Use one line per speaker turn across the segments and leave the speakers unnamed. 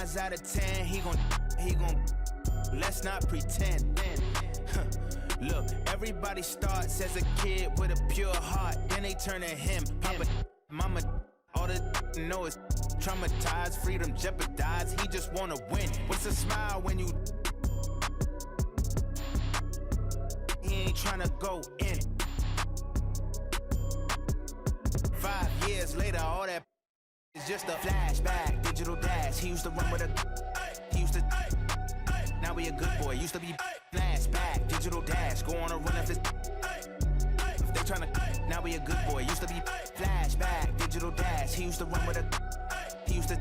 times out of 10, he gon' let's not pretend. Look, everybody starts as a kid with a pure heart, then they turn to him. Papa, mama, all the know is traumatized, freedom jeopardized. He just wanna win. What's a smile when you? He ain't tryna go in. 5 years later, all that is just a flashback, digital dash. He used to run with he used to. Now he a good boy. Used to be flashback, digital dash. Go on a run if they tryna. Now he a good boy. Used to be flashback, digital dash. He used to run with he used to.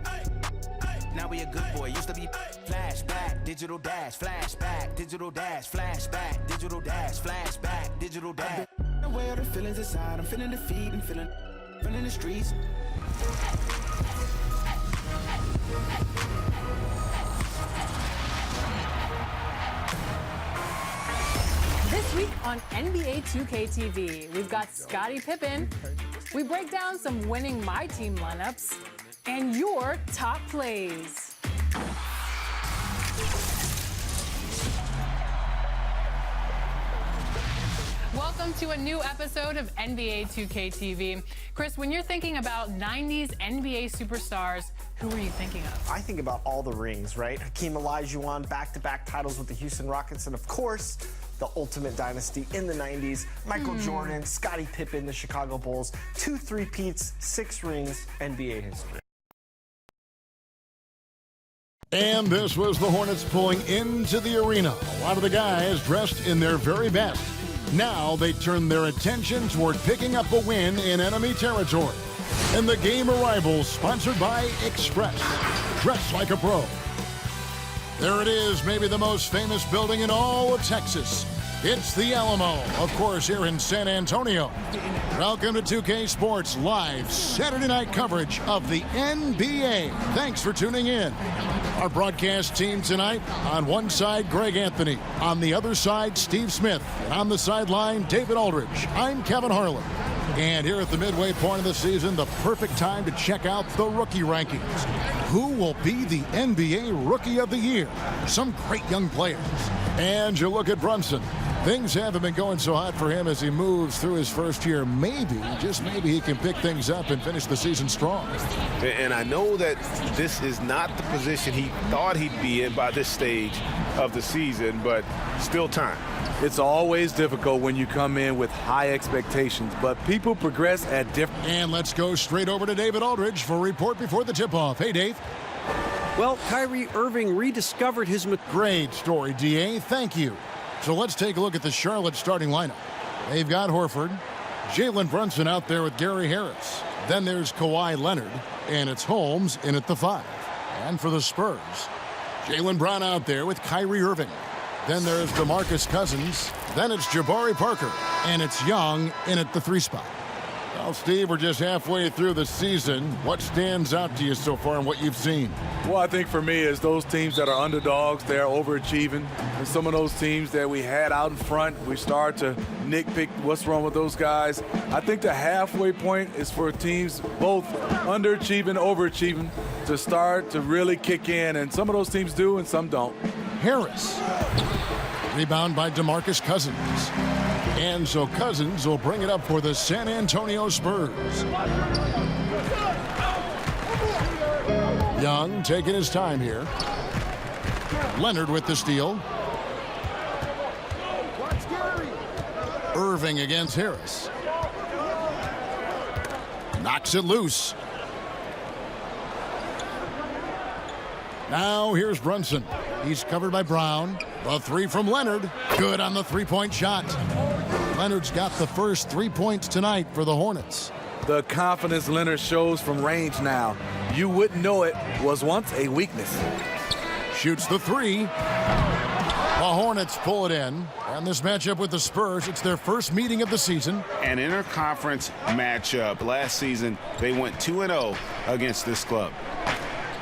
Now he a good boy. Used to be flashback, digital dash, flashback, digital dash, flashback, digital dash, flashback, digital dash. Aware of the feelings inside. I'm feeling defeat and feeling running the streets.
This week on NBA 2K TV, we've got Scottie Pippen. We break down some winning My Team lineups and your top plays. Welcome to a new episode of NBA 2K TV. Chris, when you're thinking about 90s NBA superstars, who are you thinking of?
I think about all the rings, right? Hakeem Olajuwon, back-to-back titles with the Houston Rockets, and of course, the ultimate dynasty in the 90s. Michael Jordan, Scottie Pippen, the Chicago Bulls, 2 3-peats, 6 rings, NBA history.
And this was the Hornets pulling into the arena. A lot of the guys dressed in their very best. Now they turn their attention toward picking up a win in enemy territory. And the game arrivals sponsored by Express. Dress like a pro. There it is, maybe the most famous building in all of Texas. It's the Alamo, of course, here in San Antonio. Welcome to 2K Sports live Saturday night coverage of the NBA. Thanks for tuning in. Our broadcast team tonight, on one side, Greg Anthony. On the other side, Steve Smith. And on the sideline, David Aldridge. I'm Kevin Harlan. And here at the midway point of the season, the perfect time to check out the rookie rankings. Who will be the NBA Rookie of the Year? Some great young players. And you look at Brunson. Things haven't been going so hot for him as he moves through his first year. Maybe, just maybe, he can pick things up and finish the season strong.
And I know that this is not the position he thought he'd be in by this stage of the season, but still time.
It's always difficult when you come in with high expectations, but people progress at different...
And let's go straight over to David Aldridge for a report before the tip-off. Hey, Dave.
Well, Kyrie Irving rediscovered his...
Great story, D.A. Thank you. So let's take a look at the Charlotte starting lineup. They've got Horford, Jalen Brunson out there with Gary Harris. Then there's Kawhi Leonard, and it's Holmes in at the 5. And for the Spurs, Jaylen Brown out there with Kyrie Irving. Then there's DeMarcus Cousins. Then it's Jabari Parker, and it's Young in at the 3 spot. Well, Steve, we're just halfway through the season. What stands out to you so far in what you've seen?
Well, I think for me is those teams that are underdogs, they're overachieving. And some of those teams that we had out in front, we start to nitpick what's wrong with those guys. I think the halfway point is for teams both underachieving, overachieving to start to really kick in. And some of those teams do and some don't.
Harris. Rebound by DeMarcus Cousins. And so Cousins will bring it up for the San Antonio Spurs. Young taking his time here. Leonard with the steal. Irving against Harris. Knocks it loose. Now here's Brunson. He's covered by Brown. The 3 from Leonard. Good on the 3-point shot. Leonard's got the first 3 points tonight for the Hornets.
The confidence Leonard shows from range now. You wouldn't know it was once a weakness.
Shoots the 3. The Hornets pull it in. And this matchup with the Spurs, it's their first meeting of the season.
An interconference matchup. Last season, they went 2-0 against this club.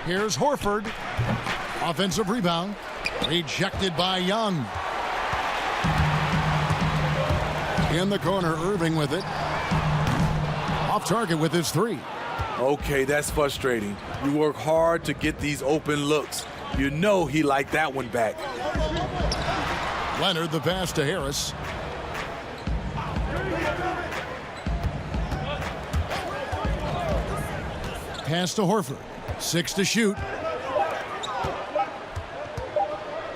Here's Horford. Offensive rebound. Rejected by Young. In the corner, Irving with it. Off target with his 3.
Okay, that's frustrating. You work hard to get these open looks. You know he liked that one back.
Leonard, the pass to Harris. Pass to Horford. 6 to shoot.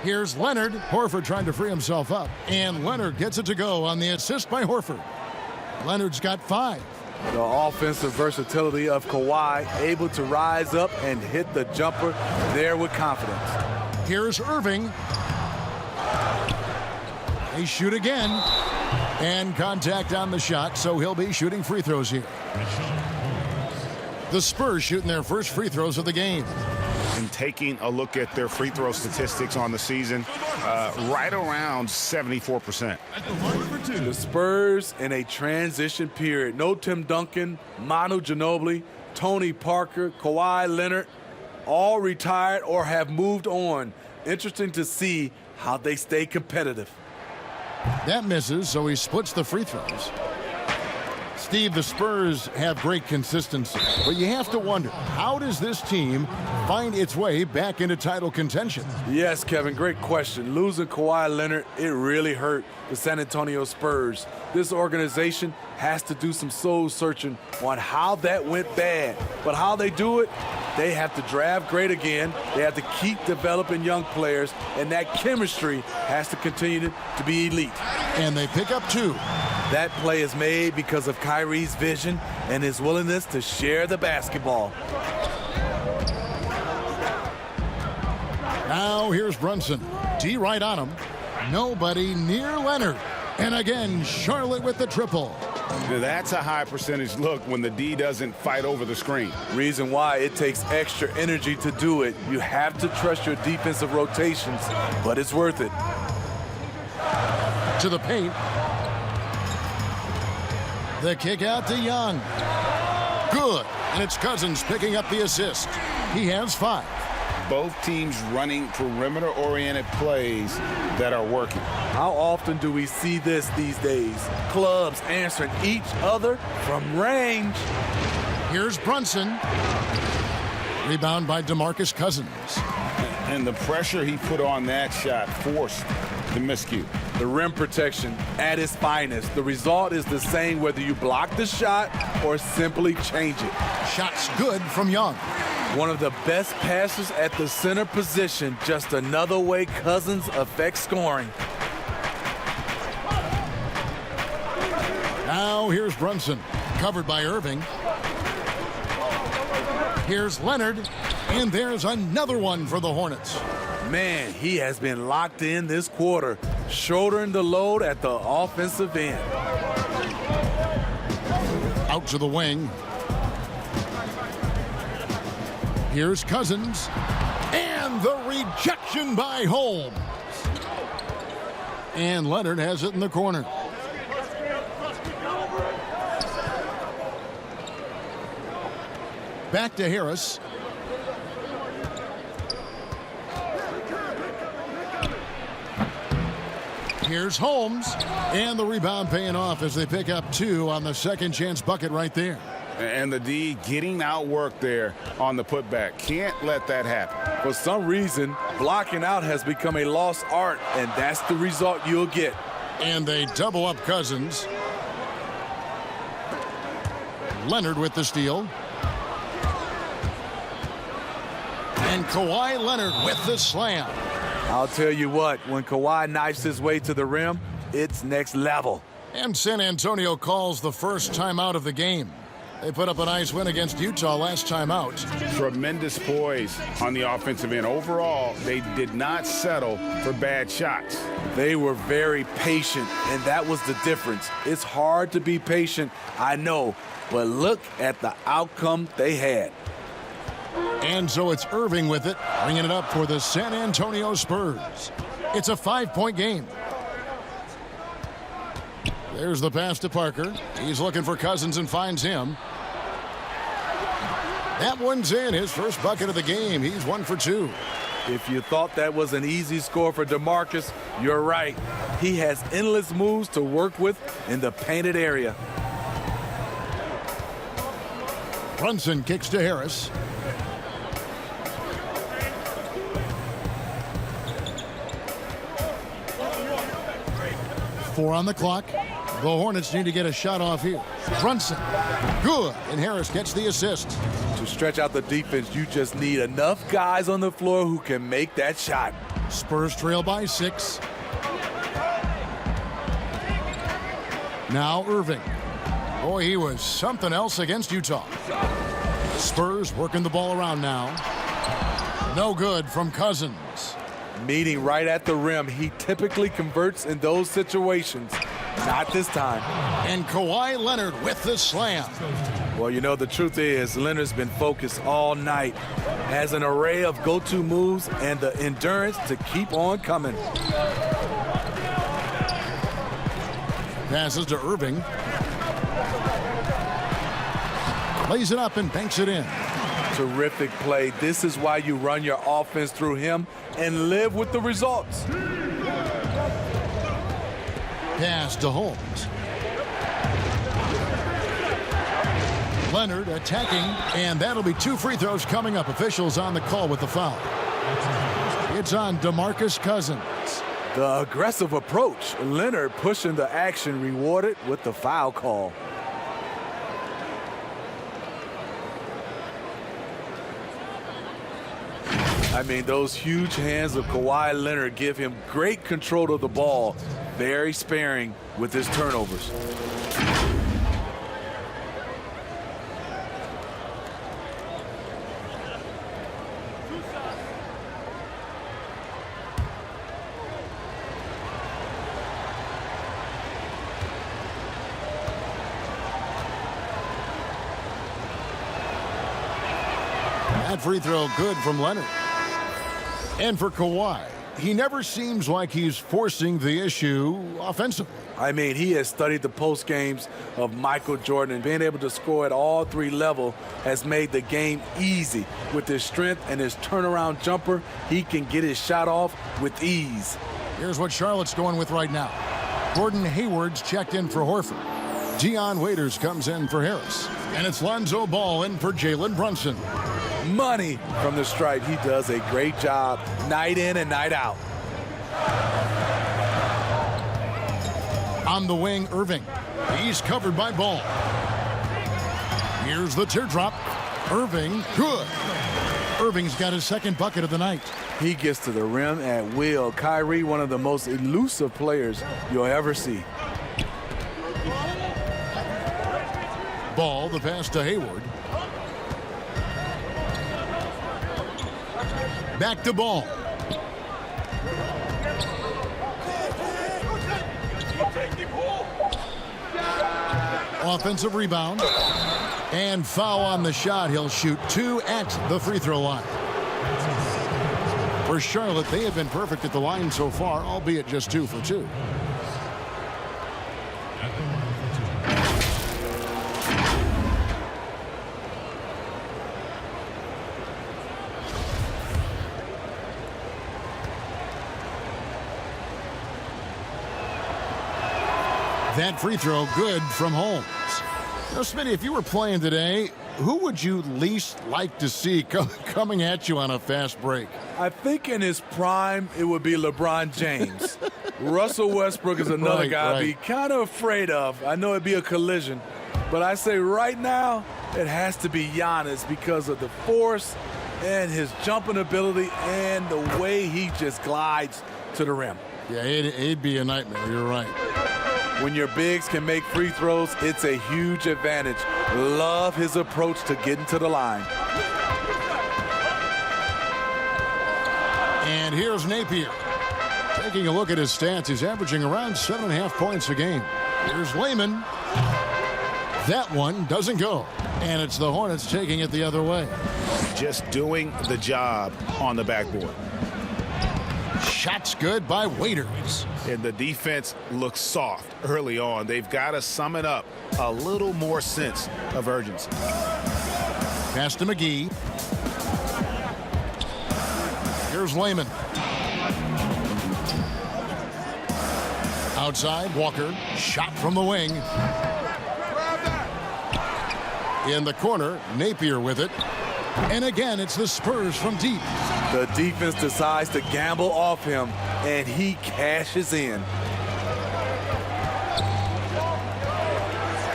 Here's Leonard. Horford trying to free himself up. And Leonard gets it to go on the assist by Horford. Leonard's got 5.
The offensive versatility of Kawhi, able to rise up and hit the jumper there with confidence.
Here's Irving. They shoot again. And contact on the shot, so he'll be shooting free throws here. The Spurs shooting their first free throws of the game.
And taking a look at their free throw statistics on the season, right around 74%.
The Spurs in a transition period. No Tim Duncan, Manu Ginobili, Tony Parker, Kawhi Leonard, all retired or have moved on. Interesting to see how they stay competitive.
That misses, so he splits the free throws. Steve, the Spurs have great consistency, but you have to wonder, how does this team find its way back into title contention?
Yes, Kevin, great question. Losing Kawhi Leonard, it really hurt the San Antonio Spurs. This organization has to do some soul searching on how that went bad. But how they do it, they have to draft great again. They have to keep developing young players, and that chemistry has to continue to be elite.
And they pick up 2.
That play is made because of Kyrie's vision and his willingness to share the basketball.
Now here's Brunson. D right on him. Nobody near Leonard. And again, Charlotte with the triple.
That's a high percentage look when the D doesn't fight over the screen.
Reason why it takes extra energy to do it. You have to trust your defensive rotations, but it's worth it.
To the paint. The kick out to Young. Good. And it's Cousins picking up the assist. He has 5.
Both teams running perimeter-oriented plays that are working.
How often do we see this these days? Clubs answering each other from range.
Here's Brunson. Rebound by DeMarcus Cousins.
And the pressure he put on that shot forced the miscue.
The rim protection at its finest. The result is the same whether you block the shot or simply change it.
Shot's good from Young.
One of the best passes at the center position. Just another way Cousins affects scoring.
Now here's Brunson. Covered by Irving. Here's Leonard. And there's another one for the Hornets.
Man, he has been locked in this quarter, shouldering the load at the offensive end.
Out to the wing. Here's Cousins. And the rejection by Holmes. And Leonard has it in the corner. Back to Harris. Here's Holmes, and the rebound paying off as they pick up 2 on the second chance bucket right there.
And the D getting outworked there on the putback. Can't let that happen.
For some reason, blocking out has become a lost art, and that's the result you'll get.
And they double up Cousins. Leonard with the steal. And Kawhi Leonard with the slam.
I'll tell you what, when Kawhi knifes his way to the rim, it's next level.
And San Antonio calls the first timeout of the game. They put up a nice win against Utah last time out.
Tremendous poise on the offensive end. Overall, they did not settle for bad shots.
They were very patient, and that was the difference. It's hard to be patient, I know, but look at the outcome they had.
And so it's Irving with it, bringing it up for the San Antonio Spurs. It's a 5-point game. There's the pass to Parker. He's looking for Cousins and finds him. That one's in, his first bucket of the game. He's 1 for 2.
If you thought that was an easy score for DeMarcus, you're right. He has endless moves to work with in the painted area.
Brunson kicks to Harris. Four on the clock. The Hornets need to get a shot off here. Brunson, good, and Harris gets the assist.
To stretch out the defense, you just need enough guys on the floor who can make that shot.
Spurs trail by 6. Now Irving. Boy, he was something else against Utah. Spurs working the ball around now. No good from Cousins.
Meeting right at the rim. He typically converts in those situations. Not this time.
And Kawhi Leonard with the slam.
Well, you know, the truth is Leonard's been focused all night. Has an array of go-to moves and the endurance to keep on coming.
Passes to Irving. Lays it up and banks it in.
Terrific play. This is why you run your offense through him and live with the results.
Pass to Holmes. Leonard attacking, and that'll be 2 free throws coming up. Officials on the call with the foul. It's on DeMarcus Cousins.
The aggressive approach. Leonard pushing the action, rewarded with the foul call. I mean, those huge hands of Kawhi Leonard give him great control of the ball. Very sparing with his turnovers.
That free throw good from Leonard. And for Kawhi, he never seems like he's forcing the issue offensively.
I mean, he has studied the post games of Michael Jordan, and being able to score at all 3 levels has made the game easy. With his strength and his turnaround jumper, he can get his shot off with ease.
Here's what Charlotte's going with right now. Gordon Hayward's checked in for Horford. Dion Waiters comes in for Harris. And it's Lonzo Ball in for Jalen Brunson.
Money from the stripe. He does a great job night in and night out.
On the wing, Irving. He's covered by Ball. Here's the teardrop. Irving, good. Irving's got his second bucket of the night.
He gets to the rim at will. Kyrie, one of the most elusive players you'll ever see.
Ball, the pass to Hayward. Back to Ball. Offensive rebound. And foul on the shot. He'll shoot 2 at the free throw line. For Charlotte, they have been perfect at the line so far, albeit just 2 for 2. That free throw good from Holmes. Now, Smitty, if you were playing today, who would you least like to see coming at you on a fast break?
I think in his prime, it would be LeBron James. Russell Westbrook is another guy I'd be kind of afraid of. I know it'd be a collision. But I say right now, it has to be Giannis because of the force and his jumping ability and the way he just glides to the rim.
Yeah, it'd be a nightmare. You're right.
When your bigs can make free throws, it's a huge advantage. Love his approach to getting to the line.
And here's Napier. Taking a look at his stats, he's averaging around 7.5 points a game. Here's Layman. That one doesn't go. And it's the Hornets taking it the other way.
Just doing the job on the backboard.
Shots good by Waiters.
And the defense looks soft early on. They've got to sum it up. A little more sense of urgency.
Pass to McGee. Here's Layman. Outside, Walker. Shot from the wing. In the corner, Napier with it. And again, it's the Spurs from deep.
The defense decides to gamble off him, and he cashes in.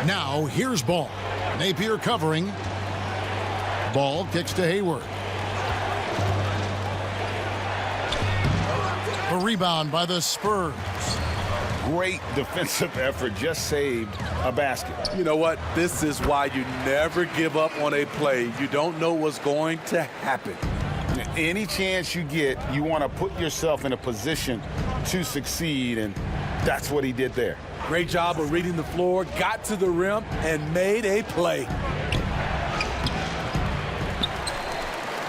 Now, here's Ball. Napier covering. Ball kicks to Hayward. A rebound by the Spurs.
Great defensive effort, just saved a basket.
You know what? This is why you never give up on a play. You don't know what's going to happen.
Any chance you get, you want to put yourself in a position to succeed, and that's what he did there.
Great job of reading the floor, got to the rim, and made a play.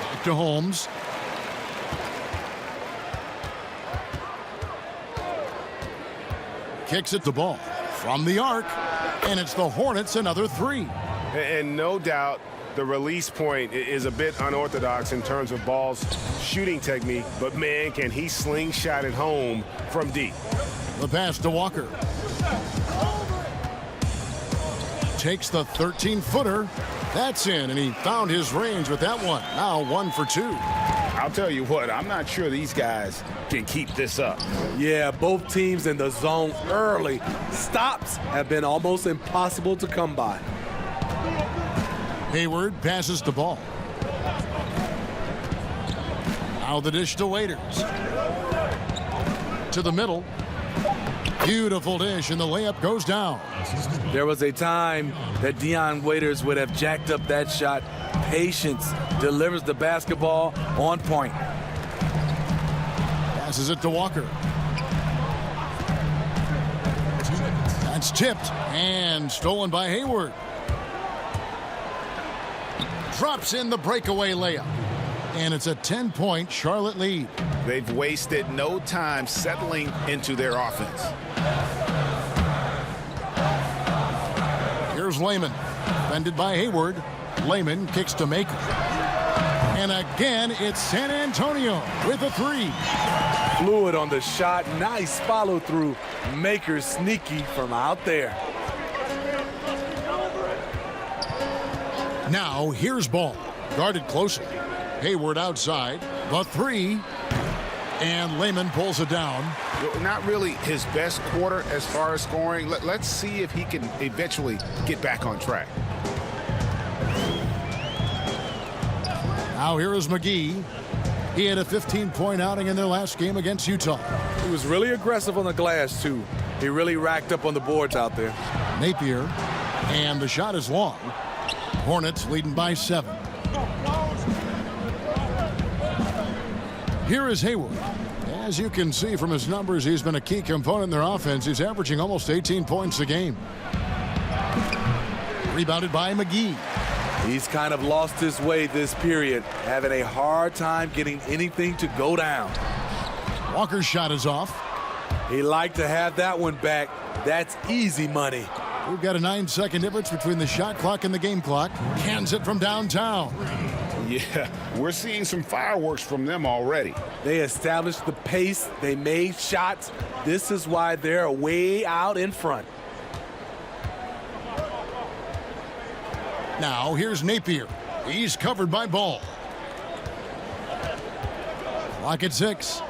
Back to Holmes. Kicks it to Ball from the arc, and it's the Hornets another three.
And no doubt the release point is a bit unorthodox in terms of Ball's shooting technique, but man, can he slingshot it home from deep.
The pass to Walker. Takes the 13-footer. That's in, and he found his range with that one. Now 1 for 2.
I'll tell you what, I'm not sure these guys can keep this up.
Yeah, both teams in the zone early. Stops have been almost impossible to come by.
Hayward passes the Ball. Now the dish to Waiters. To the middle. Beautiful dish, and the layup goes down.
There was a time that Dion Waiters would have jacked up that shot. Patience, delivers the basketball on point.
Passes it to Walker. That's tipped and stolen by Hayward. Drops in the breakaway layup. And it's a 10-point Charlotte lead.
They've wasted no time settling into their offense.
Here's Layman. Defended by Hayward. Layman kicks to Maker. And again, it's San Antonio with a three.
Fluid on the shot. Nice follow through. Maker sneaky from out there.
Now here's Ball. Guarded closely. Hayward outside. The three. And Layman pulls it down.
Not really his best quarter as far as scoring. Let's see if he can eventually get back on track.
Now here is McGee. He had a 15-point outing in their last game against Utah.
He was really aggressive on the glass, too. He really racked up on the boards out there.
Napier. And the shot is long. Hornets leading by 7. Here is Hayward. As you can see from his numbers, he's been a key component in their offense. He's averaging almost 18 points a game. Rebounded by McGee.
He's kind of lost his way this period, having a hard time getting anything to go down.
Walker's shot is off.
He liked to have that one back. That's easy money.
We've got a 9-second difference between the shot clock and the game clock. Cans it from downtown.
Yeah, we're seeing some fireworks from them already.
They established the pace. They made shots. This is why they're way out in front.
Now here's Napier. He's covered by Ball. Clock at 6.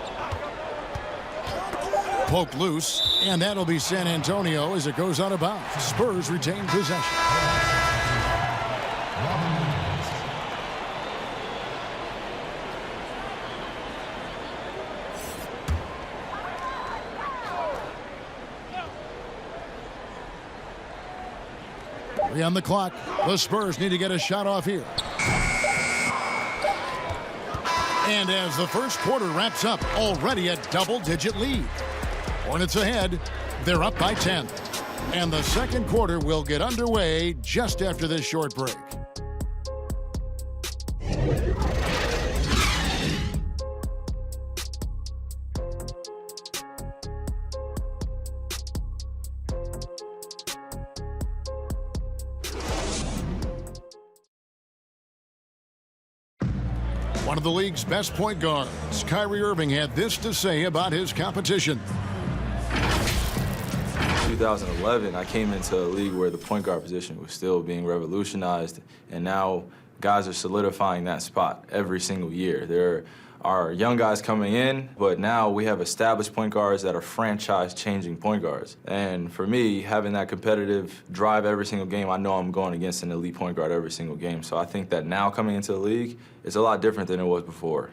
Poked loose, and that'll be San Antonio as it goes out of bounds. Spurs retain possession. Three on the clock. The Spurs need to get a shot off here. And as the first quarter wraps up, already a double-digit lead. Hornets ahead. They're up by 10. And the second quarter will get underway just after this short break. One of the league's best point guards, Kyrie Irving, had this to say about his competition.
2011, I came into a league where the point guard position was still being revolutionized, and now guys are solidifying that spot every single year. There are young guys coming in, but now we have established point guards that are franchise-changing point guards. And for me, having that competitive drive every single game, I know I'm going against an elite point guard every single game. So I think that now coming into the league, it's a lot different than it was before.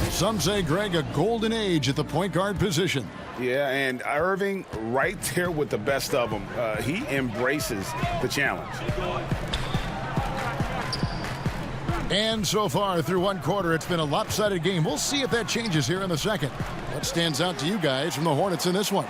Some say, Greg, a golden age at the point guard position.
Yeah, and Irving right there with the best of them. He embraces the challenge.
And so far through one quarter, it's been a lopsided game. We'll see if that changes here in the second. What stands out to you guys from the Hornets in this one?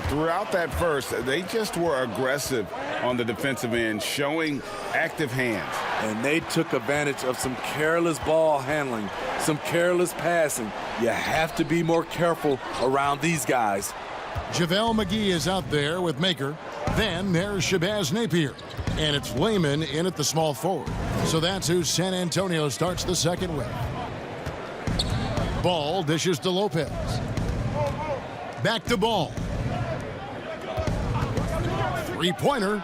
Throughout that first, they just were aggressive on the defensive end, showing active hands.
And they took advantage of some careless ball handling, some careless passing. You have to be more careful around these guys.
JaVale McGee is out there with Maker. Then there's Shabazz Napier. And it's Layman in at the small forward. So that's who San Antonio starts the second with. Ball dishes to Lopez. Back to Ball. Three-pointer.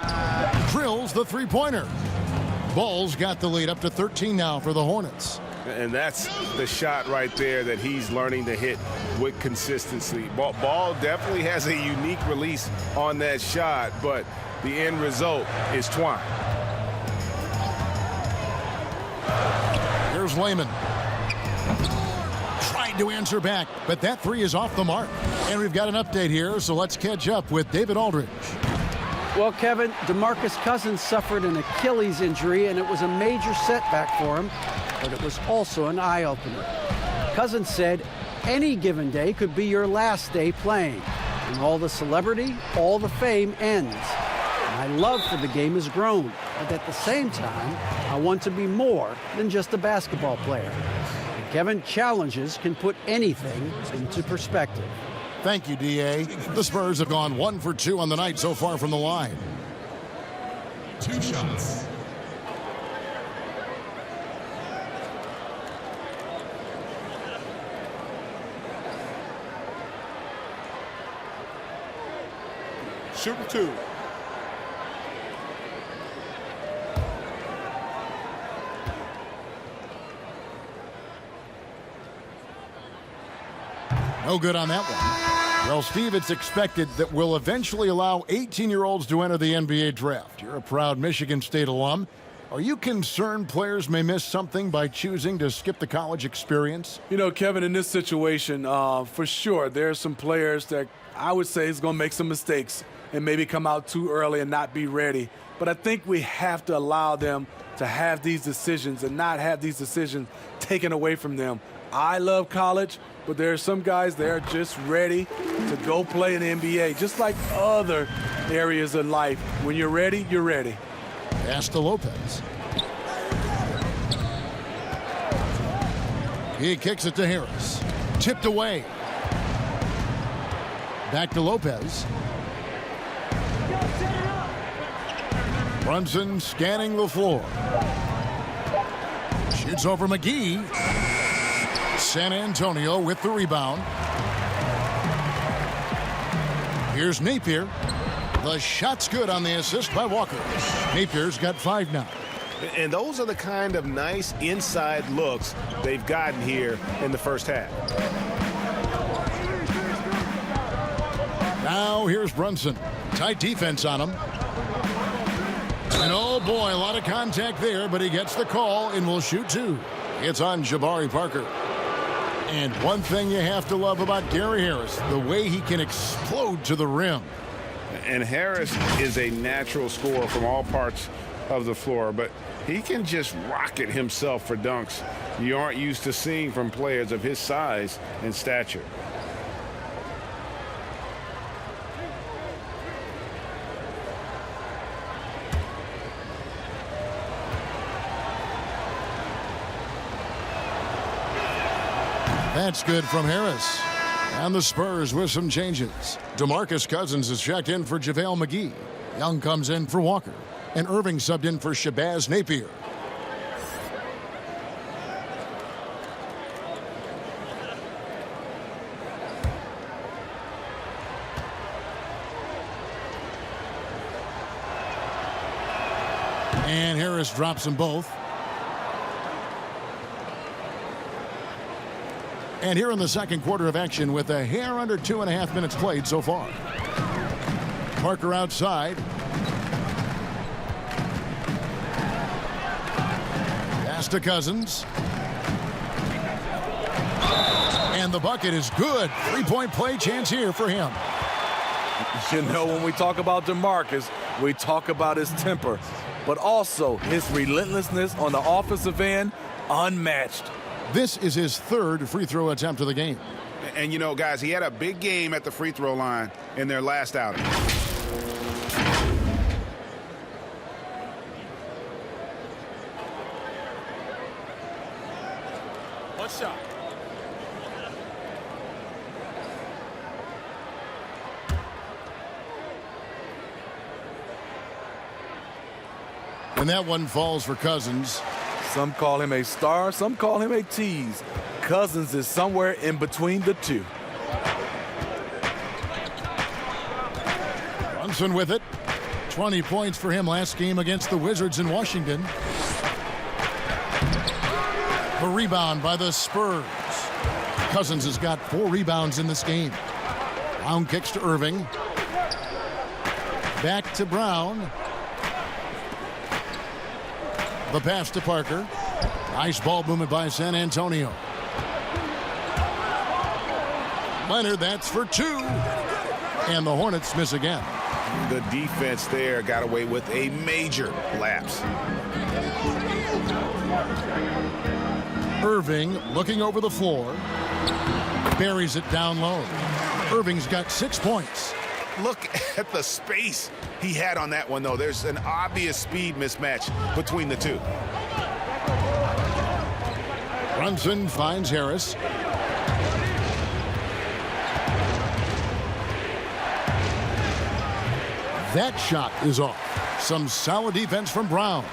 Drills the three-pointer. Ball's got the lead up to 13 now for the Hornets.
And that's the shot right there that he's learning to hit with consistency. Ball definitely has a unique release on that shot, but the end result is twine.
Here's Layman. Tried to answer back, but that three is off the mark. And we've got an update here, so let's catch up with David Aldridge.
Well, Kevin, DeMarcus Cousins suffered an Achilles injury, and it was a major setback for him, but it was also an eye-opener. Cousins said, any given day could be your last day playing, and all the celebrity, all the fame ends. My love for the game has grown, but at the same time, I want to be more than just a basketball player. And Kevin, challenges can put anything into perspective.
Thank you, D.A. The Spurs have gone 1 for 2 on the night so far from the line.
2 shots. Shooting 2.
No good on that one. Well, Steve, it's expected that we'll eventually allow 18-year-olds to enter the NBA draft. You're a proud Michigan State alum. Are you concerned players may miss something by choosing to skip the college experience?
You know, Kevin, in this situation, for sure, there's some players that I would say is going to make some mistakes and maybe come out too early and not be ready. But I think we have to allow them to have these decisions and not have these decisions taken away from them. I love college, but there are some guys that are just ready to go play in the NBA, just like other areas of life. When you're ready, you're ready.
Pass to Lopez. He kicks it to Harris. Tipped away. Back to Lopez. Brunson scanning the floor. Shoots over McGee. San Antonio with the rebound. Here's Napier. The shot's good on the assist by Walker. Napier's got 5 now.
And those are the kind of nice inside looks they've gotten here in the first half.
Now here's Brunson. Tight defense on him. And oh boy, a lot of contact there, but he gets the call and will shoot 2. It's on Jabari Parker. And one thing you have to love about Gary Harris, the way he can explode to the rim.
And Harris is a natural scorer from all parts of the floor, but he can just rocket himself for dunks you aren't used to seeing from players of his size and stature.
That's good from Harris. And the Spurs with some changes. DeMarcus Cousins is checked in for JaVale McGee. Young comes in for Walker. And Irving subbed in for Shabazz Napier. And Harris drops them both. And here in the second quarter of action with a hair under 2.5 minutes played so far. Parker outside. Pass to Cousins. And the bucket is good. Three-point play chance here for him.
You know, when we talk about DeMarcus, we talk about his temper, but also his relentlessness on the offensive end, unmatched.
This is his third free throw attempt of the game.
And, you know, guys, he had a big game at the free throw line in their last outing.
One shot.
And that one falls for Cousins.
Some call him a star, some call him a tease. Cousins is somewhere in between the two.
Brunson with it. 20 points for him last game against the Wizards in Washington. A rebound by the Spurs. Cousins has got 4 rebounds in this game. Brown kicks to Irving. Back to Brown. The pass to Parker. Nice ball movement by San Antonio. Leonard, that's for 2. And the Hornets miss again.
The defense there got away with a major lapse.
Irving looking over the floor. Buries it down low. Irving's got 6 points.
Look at the space he had on that one, though. There's an obvious speed mismatch between the two.
Brunson finds Harris. That shot is off. Some solid defense from Brown.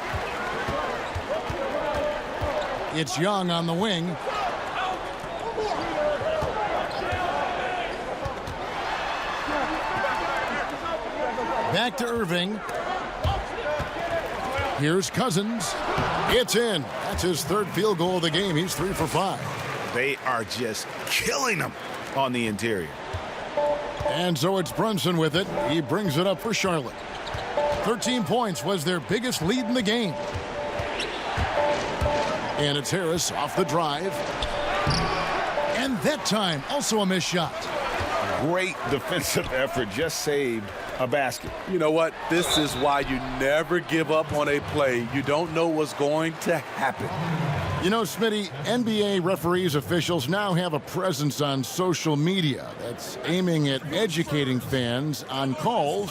It's Young on the wing. Back to Irving. Here's Cousins. It's in. That's his third field goal of the game. He's 3 for 5.
They are just killing them on the interior.
And so it's Brunson with it. He brings it up for Charlotte. 13 points was their biggest lead in the game. And it's Harris off the drive. And that time, also a missed shot.
Great defensive effort. Just saved a basket.
You know what? This is why you never give up on a play. You don't know what's going to happen.
You know, Smitty, NBA referees, officials now have a presence on social media that's aiming at educating fans on calls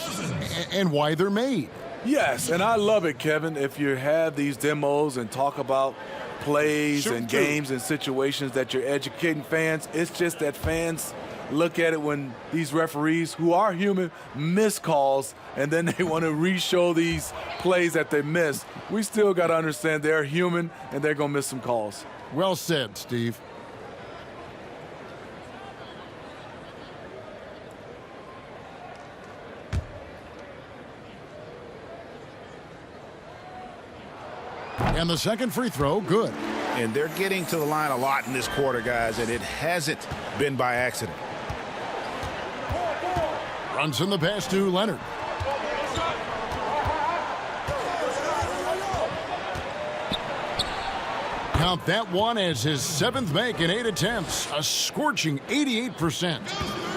and why they're made.
Yes, and I love it, Kevin, if you have these demos and talk about plays and games and situations that you're educating fans. It's just that fans look at it when these referees, who are human, miss calls, and then they want to re-show these plays that they missed. We still got to understand they're human, and they're going to miss some calls.
Well said, Steve. And the second free throw, good.
And they're getting to the line a lot in this quarter, guys, and it hasn't been by accident.
Brunson the pass to Leonard. Count that one as his 7th make in 8 attempts, a scorching 88%.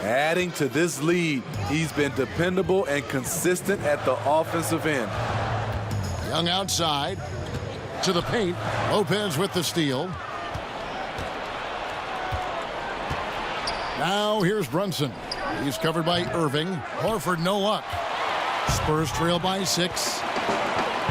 Adding to this lead, he's been dependable and consistent at the offensive end.
Young outside to the paint. Lopez with the steal. Now here's Brunson. He's covered by Irving. Horford, no luck. Spurs trail by 6.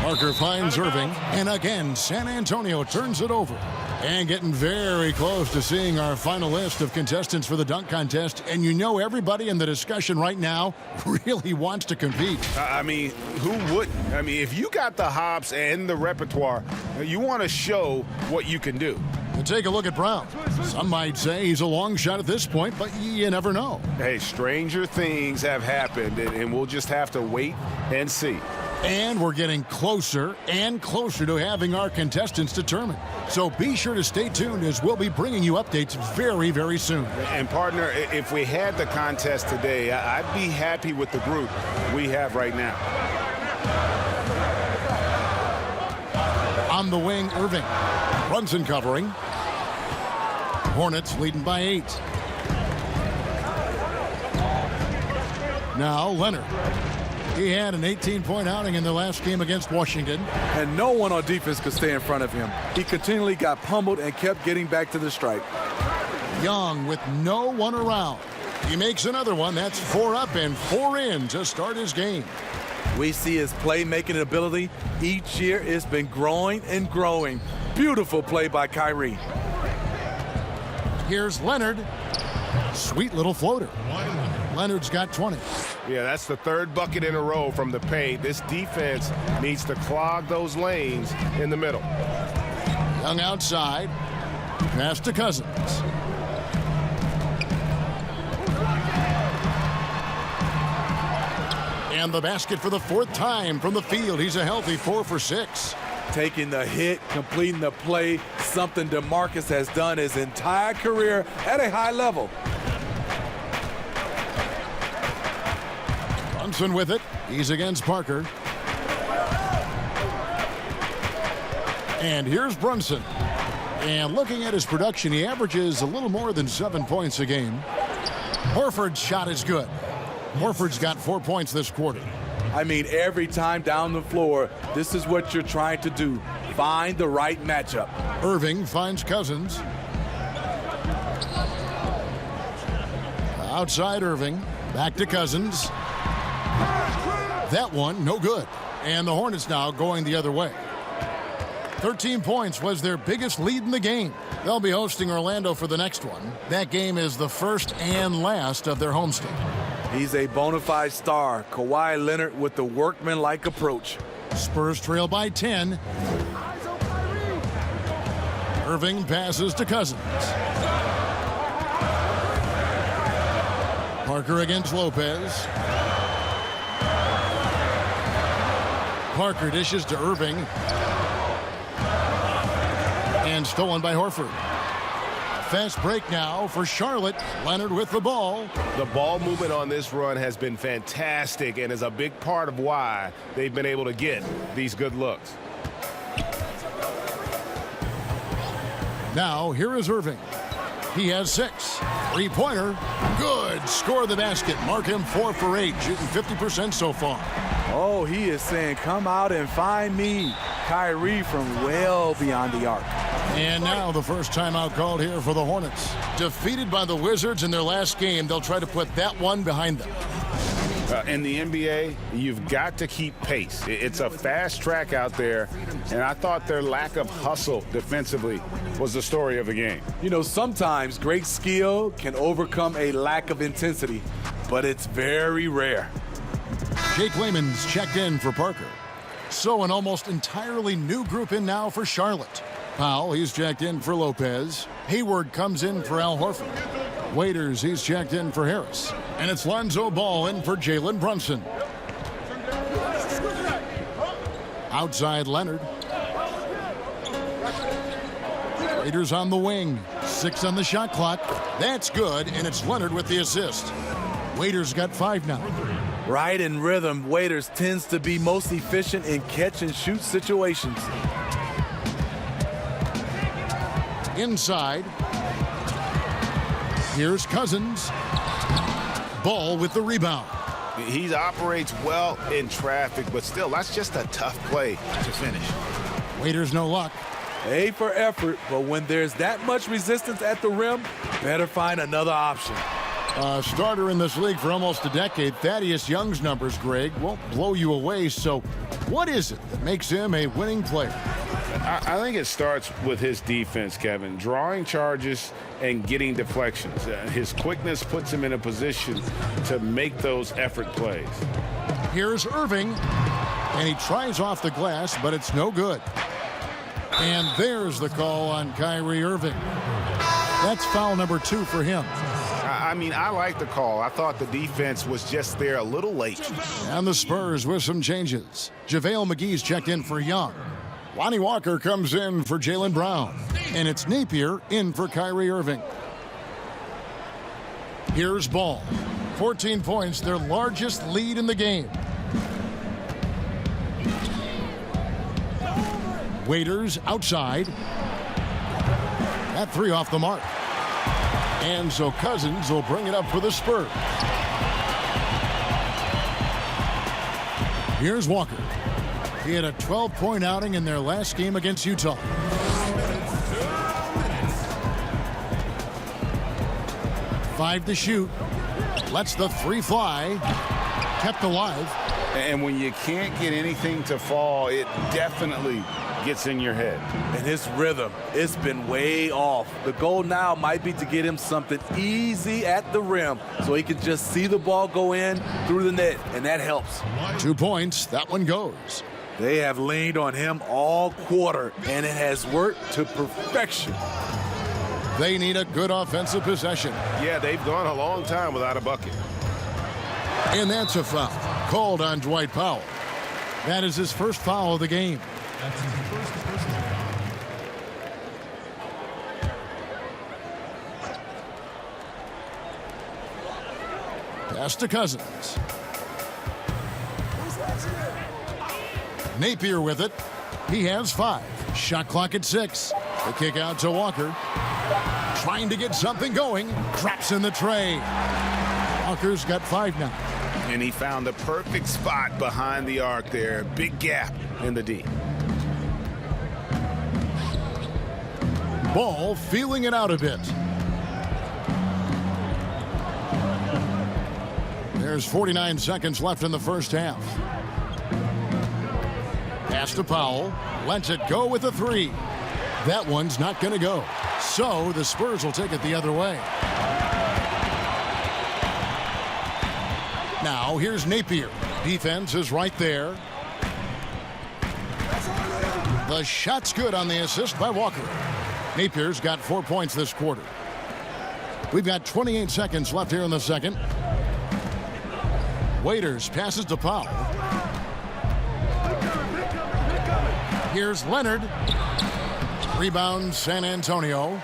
Parker finds Irving. And again, San Antonio turns it over. And getting very close to seeing our final list of contestants for the dunk contest. And you know everybody in the discussion right now really wants to compete.
I mean, who wouldn't? I mean, if you got the hops and the repertoire, you want to show what you can do.
And take a look at Brown. Some might say he's a long shot at this point, but you never know.
Hey, stranger things have happened, and we'll just have to wait and see.
And we're getting closer and closer to having our contestants determined. So be sure to stay tuned as we'll be bringing you updates very, very soon.
And partner, if we had the contest today, I'd be happy with the group we have right now.
On the wing, Irving. Brunson covering. Hornets leading by 8. Now Leonard. He had an 18-point outing in the last game against Washington.
And no one on defense could stay in front of him. He continually got pummeled and kept getting back to the stripe.
Young with no one around. He makes another one. That's 4 up and 4 in to start his game.
We see his playmaking ability. Each year it's been growing and growing. Beautiful play by Kyrie.
Here's Leonard. Sweet little floater. Leonard's got 20.
Yeah, that's the 3rd bucket in a row from the paint. This defense needs to clog those lanes in the middle.
Young outside. Pass to Cousins. And the basket for the 4th time from the field. He's a healthy 4 for 6.
Taking the hit, completing the play, something DeMarcus has done his entire career at a high level.
Brunson with it. He's against Parker. And here's Brunson. And looking at his production, he averages a little more than 7 points a game. Horford's shot is good. Horford's got 4 points this quarter.
I mean, every time down the floor, this is what you're trying to do. Find the right matchup.
Irving finds Cousins. Outside Irving. Back to Cousins. That one, no good. And the Hornets now going the other way. 13 points was their biggest lead in the game. They'll be hosting Orlando for the next one. That game is the first and last of their homestand.
He's a bona fide star. Kawhi Leonard with the workman-like approach.
Spurs trail by 10. Irving passes to Cousins. Parker against Lopez. Parker dishes to Irving. And stolen by Horford. Fast break now for Charlotte. Leonard with the ball.
The ball movement on this run has been fantastic and is a big part of why they've been able to get these good looks.
Now here is Irving. He has 6. 3-pointer. Good. Score the basket. Mark him 4 for 8. Shooting 50% so far.
Oh, he is saying, come out and find me. Kyrie from well beyond the arc.
And now the first timeout called here for the Hornets. Defeated by the Wizards in their last game, they'll try to put that one behind them.
In the NBA, you've got to keep pace. It's a fast track out there, and I thought their lack of hustle defensively was the story of the game.
You know, sometimes great skill can overcome a lack of intensity, but it's very rare.
Jake Layman's checked in for Parker. So an almost entirely new group in now for Charlotte. Powell, he's checked in for Lopez. Hayward comes in for Al Horford. Waiters, he's checked in for Harris. And it's Lonzo Ball in for Jalen Brunson. Outside Leonard. Waiters on the wing. 6 on the shot clock. That's good, and it's Leonard with the assist. Waiters got 5 now.
Right in rhythm, Waiters tends to be most efficient in catch-and-shoot situations.
Inside. Here's Cousins. Ball with the rebound.
He operates well in traffic, but still, that's just a tough play to finish.
Waiters no luck.
A for effort, but when there's that much resistance at the rim, better find another option.
A starter in this league for almost a decade, Thaddeus Young's numbers, Greg, won't blow you away. So what is it that makes him a winning player?
I think it starts with his defense, Kevin. Drawing charges and getting deflections. His quickness puts him in a position to make those effort plays.
Here's Irving, and he tries off the glass, but it's no good. And there's the call on Kyrie Irving. That's foul number 2 for him.
I mean, I like the call. I thought the defense was just there a little late.
And the Spurs with some changes. JaVale McGee's checked in for Young. Lonnie Walker comes in for Jaylen Brown. And it's Napier in for Kyrie Irving. Here's Ball. 14 points, their largest lead in the game. Waiters outside. That three off the mark. And so Cousins will bring it up for the Spurs. Here's Walker. He had a 12-point outing in their last game against Utah. Five to shoot. Lets the three fly. Kept alive.
And when you can't get anything to fall, it definitely gets in your head.
And his rhythm, it's been way off. The goal now might be to get him something easy at the rim so he can just see the ball go in through the net, and that helps.
2 points. That one goes.
They have leaned on him all quarter, and it has worked to perfection.
They need a good offensive possession.
Yeah, they've gone a long time without a bucket.
And that's a foul called on Dwight Powell. That is his first foul of the game.
That's his first personal foul.
Pass to Cousins. Napier with it. He has 5. Shot clock at 6. The kick out to Walker. Trying to get something going. Drops in the tray. Walker's got 5 now.
And he found the perfect spot behind the arc there. Big gap in the D.
Ball feeling it out a bit. There's 49 seconds left in the first half. Pass to Powell. Lets it go with a 3. That one's not going to go. So the Spurs will take it the other way. Now here's Napier. Defense is right there. The shot's good on the assist by Walker. Napier's got 4 points this quarter. We've got 28 seconds left here in the second. Waiters passes to Powell. Here's Leonard. Rebound San Antonio.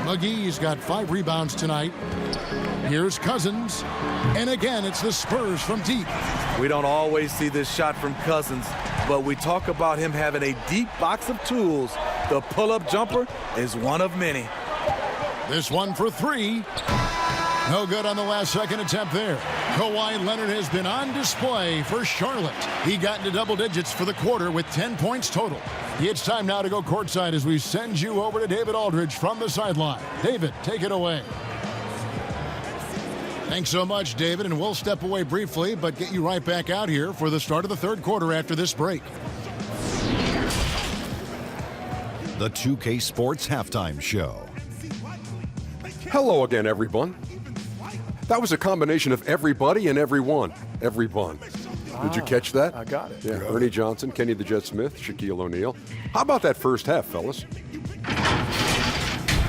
McGee's got 5 rebounds tonight. Here's Cousins. And again, it's the Spurs from deep.
We don't always see this shot from Cousins, but we talk about him having a deep box of tools. The pull-up jumper is one of many.
This one for 3. No good on the last second attempt there. Kawhi Leonard has been on display for Charlotte. He got into double digits for the quarter with 10 points total. It's time now to go courtside as we send you over to David Aldridge from the sideline. David, take it away. Thanks so much, David, and we'll step away briefly, but get you right back out here for the start of the third quarter after this break.
The 2K Sports Halftime Show.
Hello again, everyone. That was a combination of everybody and everyone. Everyone. Did you catch that?
I got it.
Yeah, Ernie Johnson, Kenny the Jet Smith, Shaquille O'Neal. How about that first half, fellas?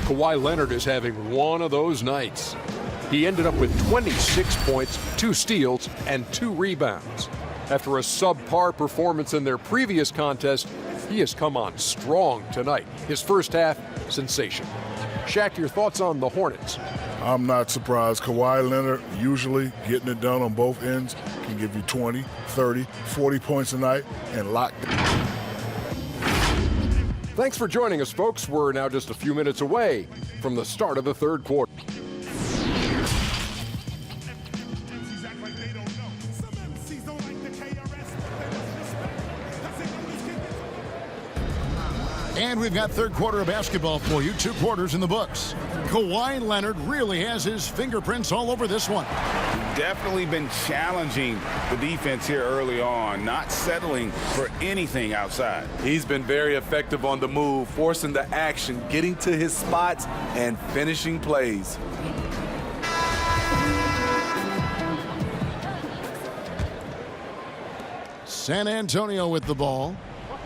Kawhi Leonard is having one of those nights. He ended up with 26 points, 2 steals, and 2 rebounds. After a subpar performance in their previous contest, he has come on strong tonight. His first half, sensation. Shaq, your thoughts on the Hornets?
I'm not surprised. Kawhi Leonard, usually getting it done on both ends, can give you 20, 30, 40 points a night and lock.
Thanks for joining us, folks. We're now just a few minutes away from the start of the third quarter.
And we've got third quarter of basketball for you. 2 quarters in the books. Kawhi Leonard really has his fingerprints all over this one.
Definitely been challenging the defense here early on, not settling for anything outside.
He's been very effective on the move, forcing the action, getting to his spots, and finishing plays.
San Antonio with the ball,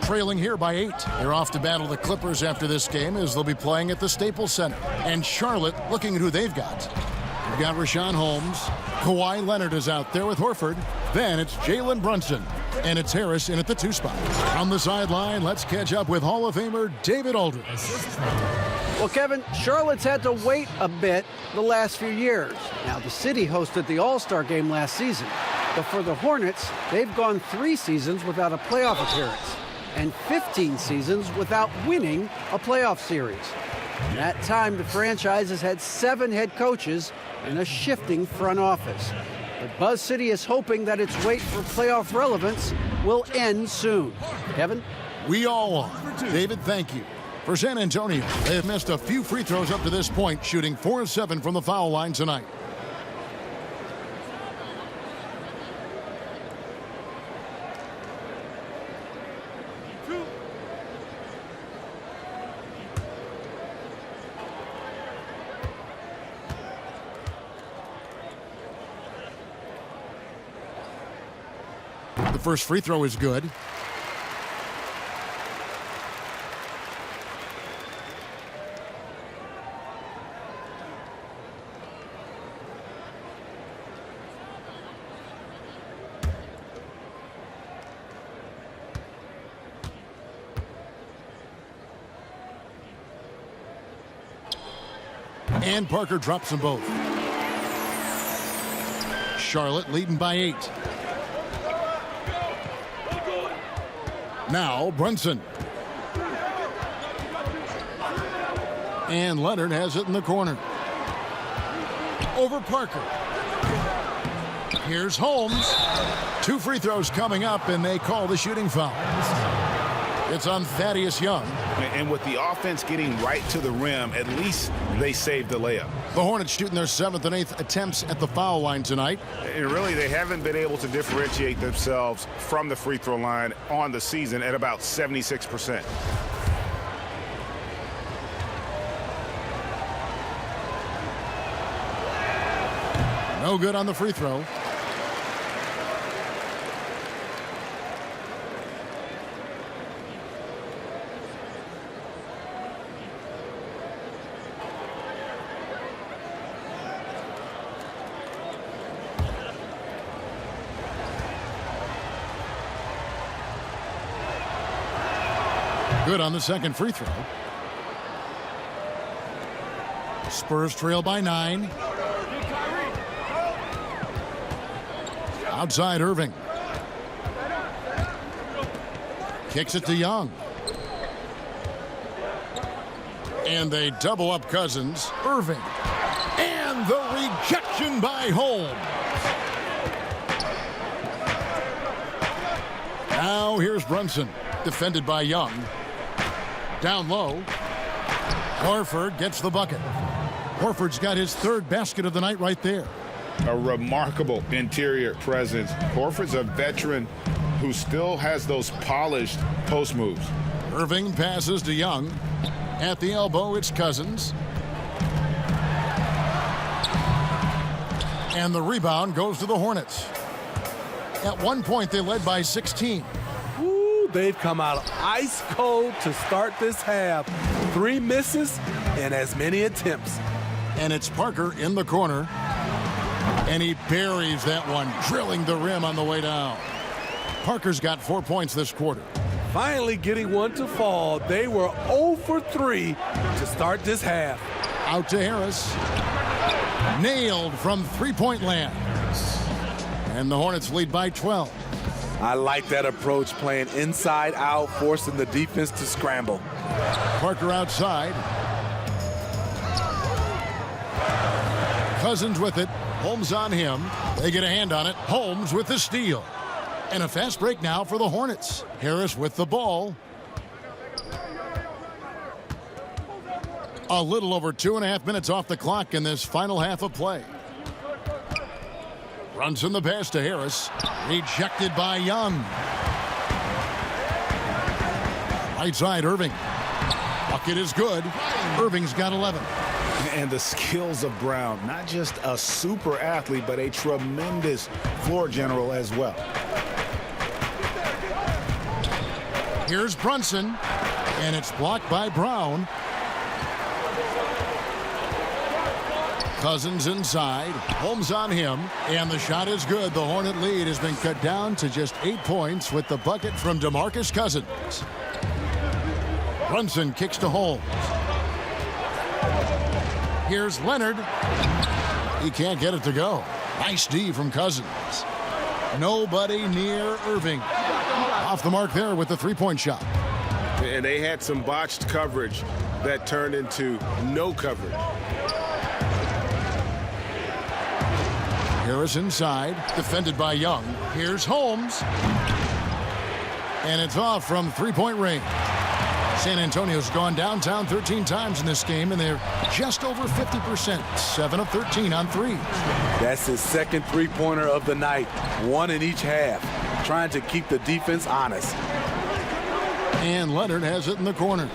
trailing here by 8. They're off to battle the Clippers after this game as they'll be playing at the Staples Center. And Charlotte looking at who they've got. We've got Rashawn Holmes. Kawhi Leonard is out there with Horford. Then it's Jalen Brunson. And it's Harris in at the 2 spot. On the sideline, let's catch up with Hall of Famer David Aldridge.
Well, Kevin, Charlotte's had to wait a bit the last few years. Now, the city hosted the All-Star game last season. But for the Hornets, they've gone 3 seasons without a playoff appearance and 15 seasons without winning a playoff series. In that time, the franchise has had 7 head coaches and a shifting front office. But Buzz City is hoping that its wait for playoff relevance will end soon. Kevin?
We all are. David, thank you. For San Antonio, they have missed a few free throws up to this point, shooting 4 of 7 from the foul line tonight. The first free throw is good. And Parker drops them both. Charlotte leading by 8. Now Brunson. And Leonard has it in the corner. Over Parker. Here's Holmes. 2 free throws coming up, and they call the shooting foul. It's on Thaddeus Young.
And with the offense getting right to the rim, at least they saved the layup.
The Hornets shooting their 7th and 8th attempts at the foul line tonight.
And really, they haven't been able to differentiate themselves from the free throw line on the season at about 76%.
No good on the free throw. Good on the second free throw. Spurs trail by 9. Outside Irving. Kicks it to Young. And they double up Cousins. Irving. And the rejection by Holmes. Now here's Brunson. Defended by Young. Down low. Horford gets the bucket. Horford's got his 3rd basket of the night right there.
A remarkable interior presence. Horford's a veteran who still has those polished post moves.
Irving passes to Young. At the elbow, it's Cousins. And the rebound goes to the Hornets. At one point, they led by 16.
They've come out ice cold to start this half. 3 misses and as many attempts.
And it's Parker in the corner. And he buries that one, drilling the rim on the way down. Parker's got 4 points this quarter.
Finally getting one to fall. They were 0 for 3 to start this half.
Out to Harris. Nailed from 3-point land. And the Hornets lead by 12.
I like that approach, playing inside out, forcing the defense to scramble.
Parker outside. Cousins with it. Holmes on him. They get a hand on it. Holmes with the steal. And a fast break now for the Hornets. Harris with the ball. A little over 2.5 minutes off the clock in this final half of play. Runs in the pass to Harris. Rejected by Young. Right side, Irving. Bucket is good. Irving's got 11.
And the skills of Brown, not just a super athlete, but a tremendous floor general as well.
Here's Brunson, and it's blocked by Brown. Cousins inside. Holmes on him. And the shot is good. The Hornet lead has been cut down to just 8 points with the bucket from DeMarcus Cousins. Brunson kicks to Holmes. Here's Leonard. He can't get it to go. Nice D from Cousins. Nobody near Irving. Off the mark there with the three-point shot.
And they had some botched coverage that turned into no coverage.
Harris inside, defended by Young. Here's Holmes. And it's off from three-point range. San Antonio's gone downtown 13 times in this game, and they're just over 50%. 7 of 13 on threes.
That's his second three-pointer of the night. One in each half. Trying to keep the defense honest.
And Leonard has it in the corner.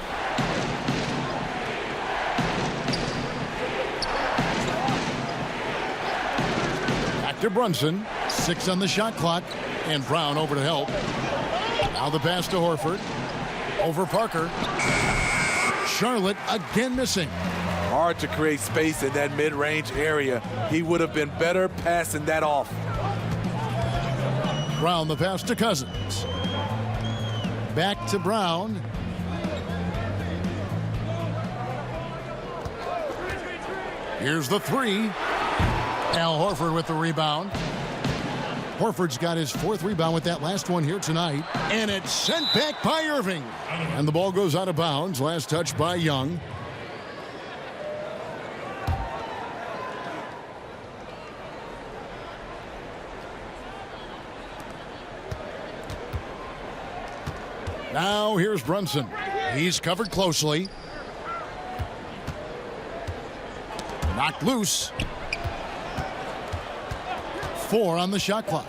Back to Brunson. 6 on the shot clock. And Brown over to help. Now the pass to Horford. Over Parker. Charlotte again missing.
Hard to create space in that mid-range area. He would have been better passing that off.
Brown the pass to Cousins. Back to Brown. Here's the three. Al Horford with the rebound. Horford's got his 4th rebound with that last one here tonight. And it's sent back by Irving. And the ball goes out of bounds. Last touch by Young. Now here's Brunson. He's covered closely. Knocked loose. 4 on the shot clock.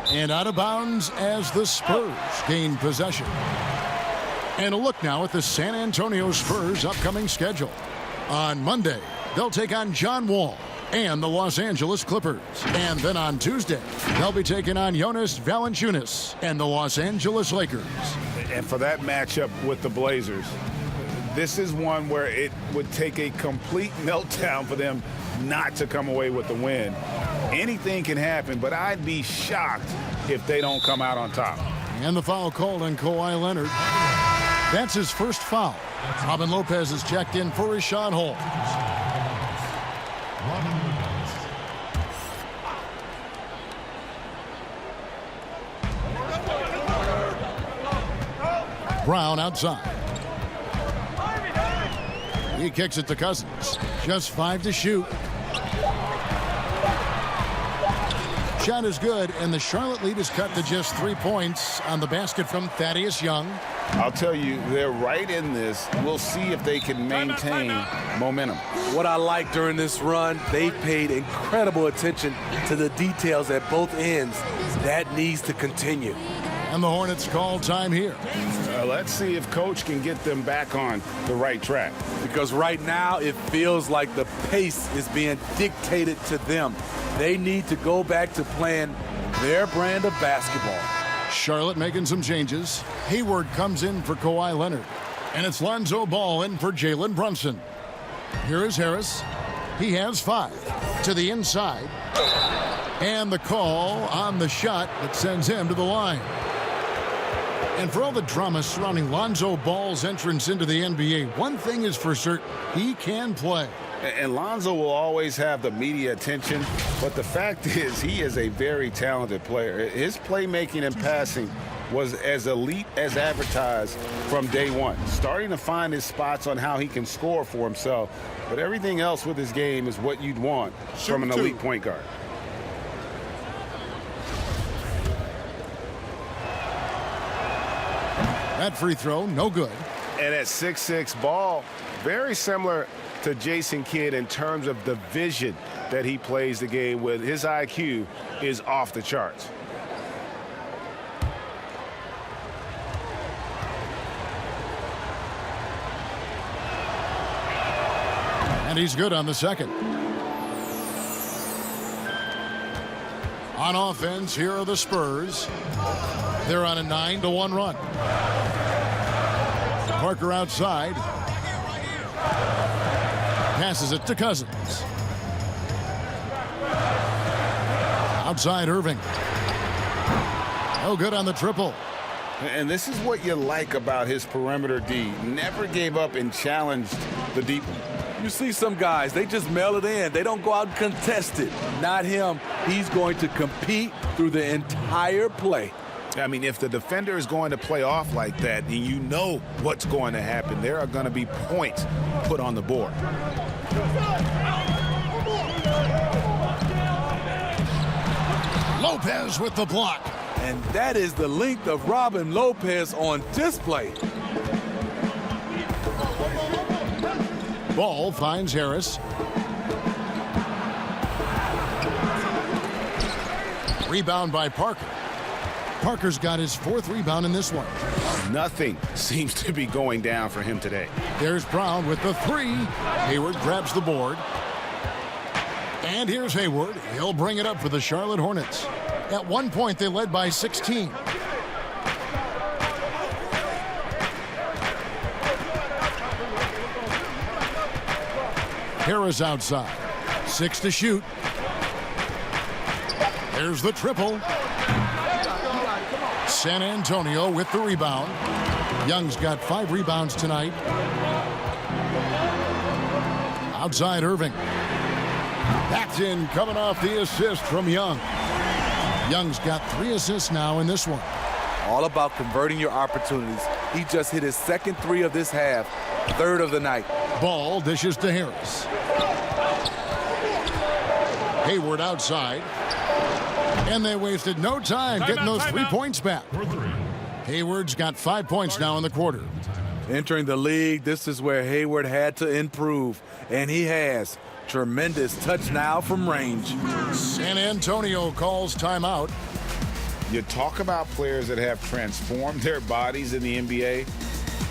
And out of bounds as the Spurs gain possession. And a look now at the San Antonio Spurs' upcoming schedule. On Monday, they'll take on John Wall and the Los Angeles Clippers. And then on Tuesday, they'll be taking on Jonas Valanciunas and the Los Angeles Lakers.
And for that matchup with the Blazers, this is one where it would take a complete meltdown for them not to come away with the win. Anything can happen, but I'd be shocked if they don't come out on top.
And the foul called on Kawhi Leonard. That's his first foul. Robin Lopez is checked in for Rashawn Holmes. Brown outside. He kicks it to Cousins. Just 5 to shoot. Shot is good, and the Charlotte lead is cut to just 3 points on the basket from Thaddeus Young.
I'll tell you, they're right in this. We'll see if they can maintain momentum.
What I like during this run, they paid incredible attention to the details at both ends. That needs to continue.
And the Hornets call time here.
Let's see if Coach can get them back on the right track.
Because right now it feels like the pace is being dictated to them. They need to go back to playing their brand of basketball.
Charlotte making some changes. Hayward comes in for Kawhi Leonard. And it's Lonzo Ball in for Jalen Brunson. Here is Harris. He has 5 to the inside. And the call on the shot that sends him to the line. And for all the drama surrounding Lonzo Ball's entrance into the NBA, one thing is for certain, he can play.
And Lonzo will always have the media attention, but the fact is he is a very talented player. His playmaking and passing was as elite as advertised from day one, starting to find his spots on how he can score for himself. But everything else with his game is what you'd want from an elite point guard.
That free throw, no good.
And at 6'6", Ball, very similar to Jason Kidd in terms of the vision that he plays the game with. His IQ is off the charts.
And he's good on the second. On offense, here are the Spurs. They're on a 9-1 run. Parker outside. passes it to Cousins. Outside Irving. No good on the triple.
And this is what you like about his perimeter D. Never gave up and challenged the deep one.
You see some guys, they just mail it in. They don't go out and contest it. Not him. He's going to compete through the entire play.
I mean, if the defender is going to play off like that, and you know what's going to happen, there are going to be points put on the board.
Lopez with the block.
And that is the length of Robin Lopez on display.
Ball finds Harris. Rebound by Parker. Parker's got his 4th rebound in this one.
Nothing seems to be going down for him today.
There's Brown with the 3. Hayward grabs the board. And here's Hayward. He'll bring it up for the Charlotte Hornets. At one point, they led by 16. Harris outside. 6 to shoot. There's the triple. San Antonio with the rebound. Young's got 5 rebounds tonight. Outside Irving. That's in, coming off the assist from Young. Young's got 3 assists now in this one.
All about converting your opportunities. He just hit his 2nd 3 of this half, 3rd of the night.
Ball dishes to Harris. Hayward outside. And they wasted no time getting those 3 points back. Hayward's got 5 points now in the quarter.
Entering the league, this is where Hayward had to improve, and he has. Tremendous touch now from range.
San Antonio calls timeout.
You talk about players that have transformed their bodies in the NBA.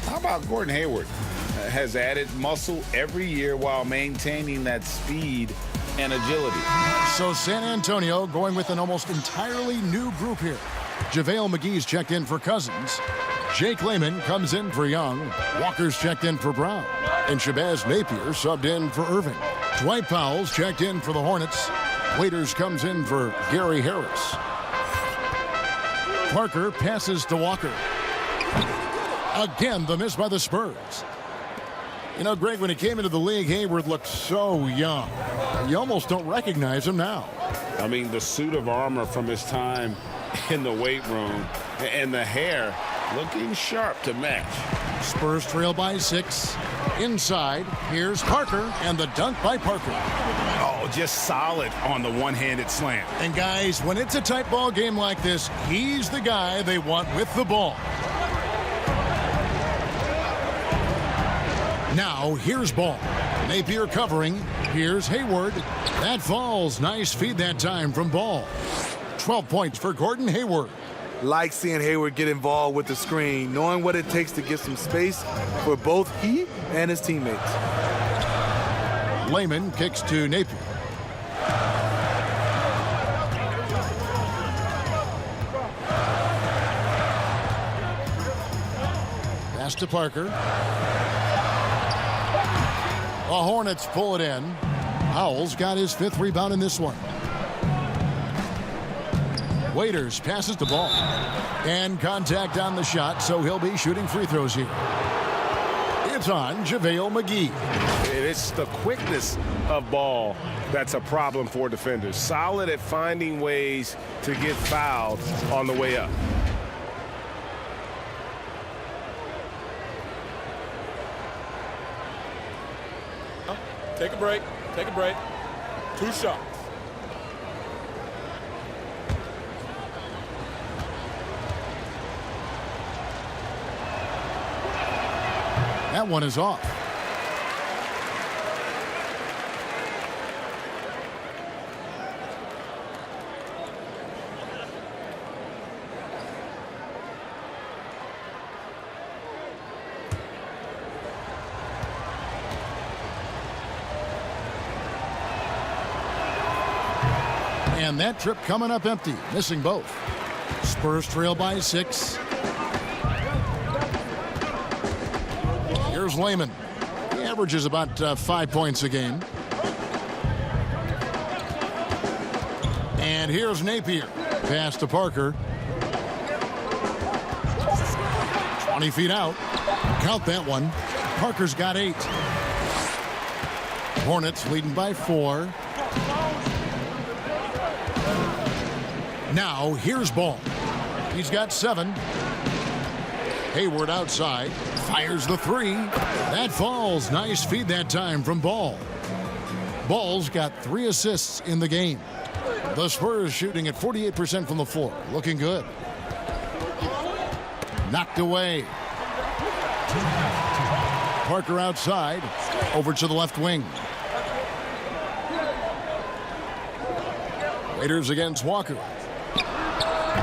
How about Gordon Hayward? Has added muscle every year while maintaining that speed and agility.
So San Antonio going with an almost entirely new group here. JaVale McGee's checked in for Cousins. Jake Layman comes in for Young. Walker's checked in for Brown. And Shabazz Napier subbed in for Irving. Dwight Powell's checked in for the Hornets. Waiters comes in for Gary Harris. Parker passes to Walker. Again, the miss by the Spurs. You know, Greg, when he came into the league, Hayward looked so young. You almost don't recognize him now.
I mean, the suit of armor from his time in the weight room and the hair looking sharp to match.
Spurs trail by 6. Inside, here's Parker, and the dunk by Parker.
Oh, just solid on the one-handed slam.
And guys, when it's a tight ball game like this, he's the guy they want with the ball. Now, here's Ball. Napier covering. Here's Hayward. That falls. Nice feed that time from Ball. 12 points for Gordon Hayward.
Like seeing Hayward get involved with the screen, knowing what it takes to get some space for both he and his teammates.
Layman kicks to Napier. Pass to Parker. The Hornets pull it in. Howell's got his 5th rebound in this one. Waiters passes the ball. And contact on the shot, so he'll be shooting free throws here. It's on JaVale McGee.
It's the quickness of Ball that's a problem for defenders. Solid at finding ways to get fouled on the way up.
Take a break. Take a break. 2 shots.
That one is off. And that trip coming up empty, missing both. Spurs trail by 6. Here's Layman. He averages about 5 points a game. And here's Napier. Pass to Parker. 20 feet out. Count that one. Parker's got 8. Hornets leading by 4. Now here's Ball. He's got 7. Hayward outside. Fires the 3. That falls. Nice feed that time from Ball. Ball's got 3 assists in the game. The Spurs shooting at 48% from the floor. Looking good. Knocked away. Parker outside. Over to the left wing. Raiders against Walker.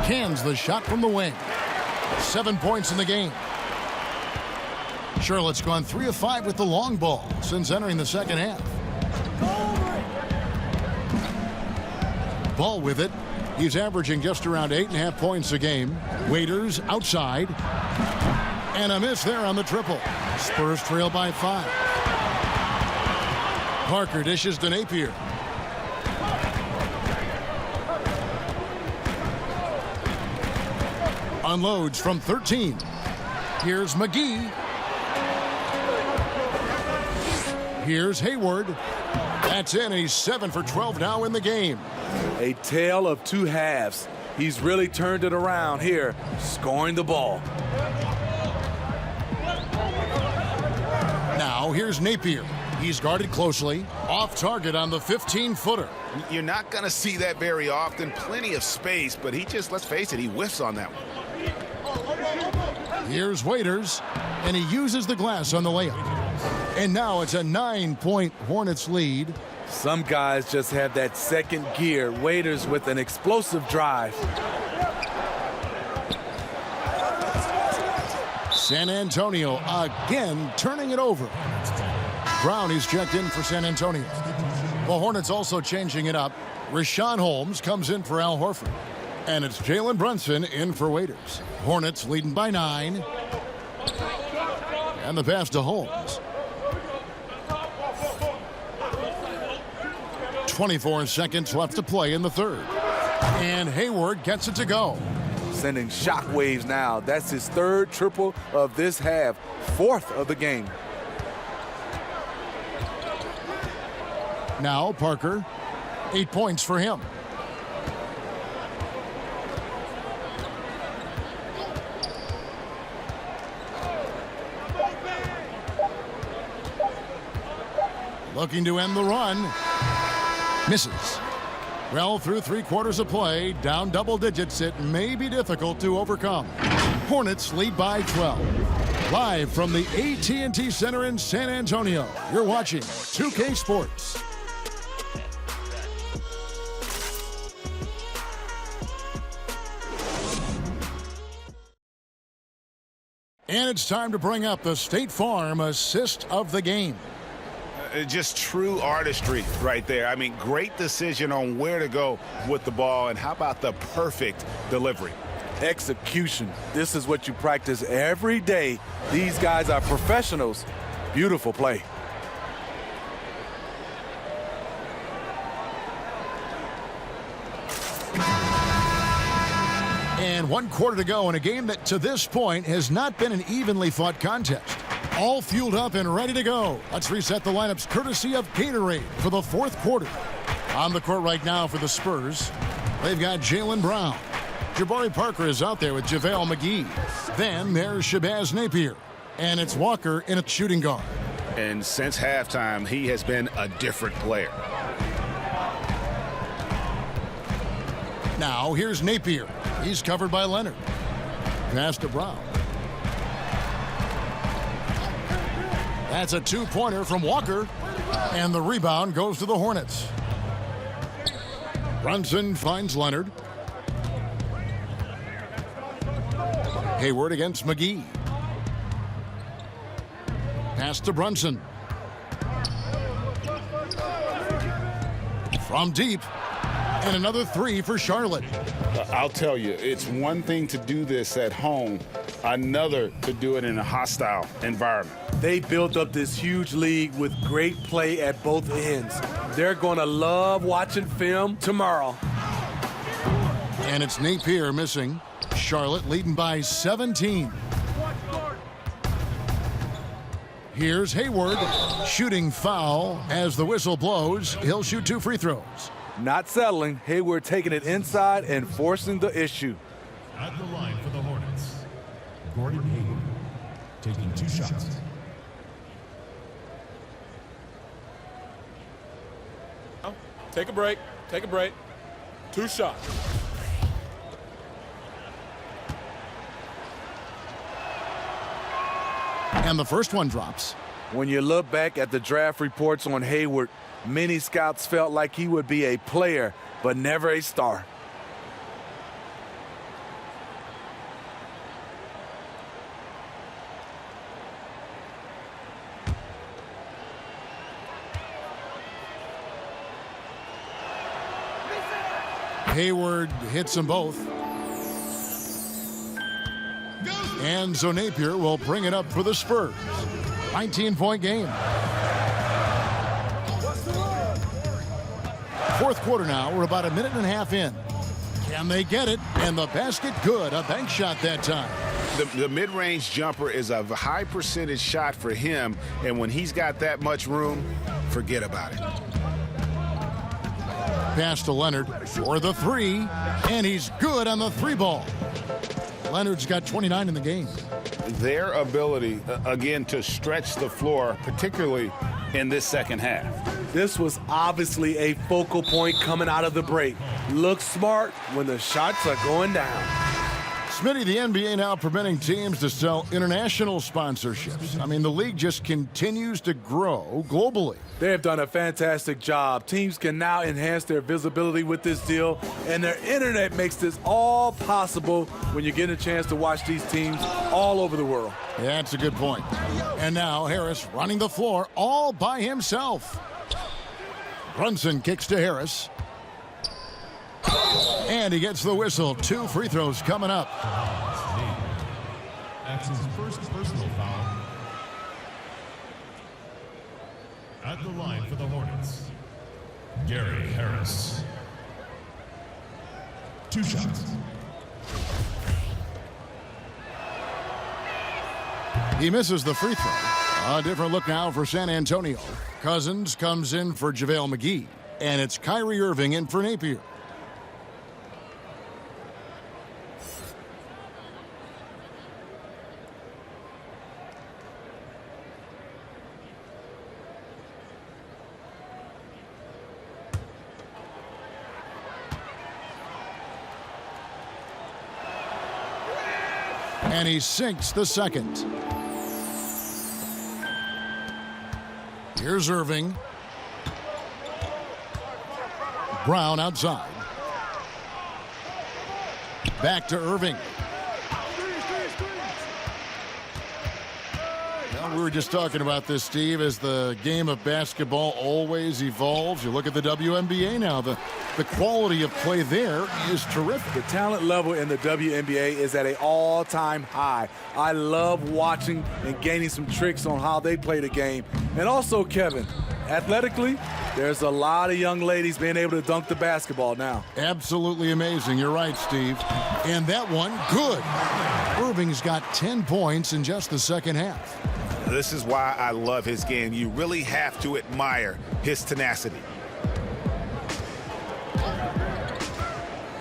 Cans the shot from the wing. 7 points in the game. Charlotte's gone 3 of 5 with the long ball since entering the second half. Ball with it. He's averaging just around 8.5 points a game. Waiters outside. And a miss there on the triple. Spurs trail by 5. Parker dishes to Napier. Unloads from 13. Here's McGee. Here's Hayward. That's in. He's 7 for 12 now in the game.
A tale of 2 halves. He's really turned it around here, scoring the ball.
Now here's Napier. He's guarded closely. Off target on the 15-footer.
You're not going to see that very often. Plenty of space, but he just, let's face it, he whiffs on that one.
Here's Waiters, and he uses the glass on the layup. And now it's a 9-point Hornets lead.
Some guys just have that second gear. Waiters with an explosive drive.
San Antonio again turning it over. Brown is checked in for San Antonio. The Hornets also changing it up. Rashawn Holmes comes in for Al Horford. And it's Jalen Brunson in for Waiters. Hornets leading by 9. And the pass to Holmes. 24 seconds left to play in the third. And Hayward gets it to go.
Sending shockwaves now. That's his 3rd triple of this half. 4th of the game.
Now Parker. 8 points for him. Looking to end the run. Misses. Well, through 3 quarters of play, down double digits, it may be difficult to overcome. Hornets lead by 12. Live from the AT&T Center in San Antonio, you're watching 2K Sports. And it's time to bring up the State Farm assist of the game.
Just true artistry right there. I mean, great decision on where to go with the ball, and how about the perfect delivery?
Execution. This is what you practice every day. These guys are professionals. Beautiful play.
And 1 quarter to go in a game that to this point has not been an evenly fought contest. All fueled up and ready to go. Let's reset the lineups courtesy of Gatorade for the 4th quarter. On the court right now for the Spurs, they've got Jaylen Brown. Jabari Parker is out there with JaVale McGee. Then there's Shabazz Napier. And it's Walker in a shooting guard.
And since halftime, he has been a different player.
Now here's Napier. He's covered by Leonard. Pass to Brown. That's a 2-pointer from Walker. And the rebound goes to the Hornets. Brunson finds Leonard. Hayward against McGee. Pass to Brunson. From deep. And another 3 for Charlotte.
I'll tell you, it's one thing to do this at home
another to do it in a hostile environment.
They built up this huge lead with great play at both ends. They're going to love watching film tomorrow.
And it's Napier missing. Charlotte leading by 17. Here's Hayward shooting foul as the whistle blows. He'll shoot 2 free throws.
Not settling. Hayward taking it inside and forcing the issue.
At the line for the Hornets, Gordon Hayward taking 2 shots.
Take a break. Take a break. 2 shots.
And the first one drops.
When you look back at the draft reports on Hayward, many scouts felt like he would be a player, but never a star.
Hayward hits them both. And so Napier will bring it up for the Spurs. 19-point game. Fourth quarter now. We're about a minute and a half in. Can they get it? And the basket good. A bank shot that time.
The mid-range jumper is a high percentage shot for him, and when he's got that much room, forget about it.
Pass to Leonard for the 3, and he's good on the 3 ball. Leonard's got 29 in the game.
Their ability, again, to stretch the floor, particularly in this second half.
This was obviously a focal point coming out of the break. Look smart when the shots are going down.
Smitty, the NBA now permitting teams to sell international sponsorships. I mean, the league just continues to grow globally.
They have done a fantastic job. Teams can now enhance their visibility with this deal, and their internet makes this all possible when you get a chance to watch these teams all over the world.
Yeah, that's a good point. And now Harris running the floor all by himself. Brunson kicks to Harris. And he gets the whistle. 2 free throws coming up.
That's his first personal foul. At the line for the Hornets, Gary Harris. 2 shots.
He misses the free throw. A different look now for San Antonio. Cousins comes in for JaVale McGee. And it's Kyrie Irving in for Napier. And he sinks the second. Here's Irving. Brown outside. Back to Irving. Well, we were just talking about this, Steve, as the game of basketball always evolves. You look at the WNBA now. The quality of play there is terrific.
The talent level in the WNBA is at an all-time high. I love watching and gaining some tricks on how they play the game. And also, Kevin, athletically, there's a lot of young ladies being able to dunk the basketball now.
Absolutely amazing. You're right, Steve. And that one, good. Irving's got 10 points in just the second half.
This is why I love his game. You really have to admire his tenacity.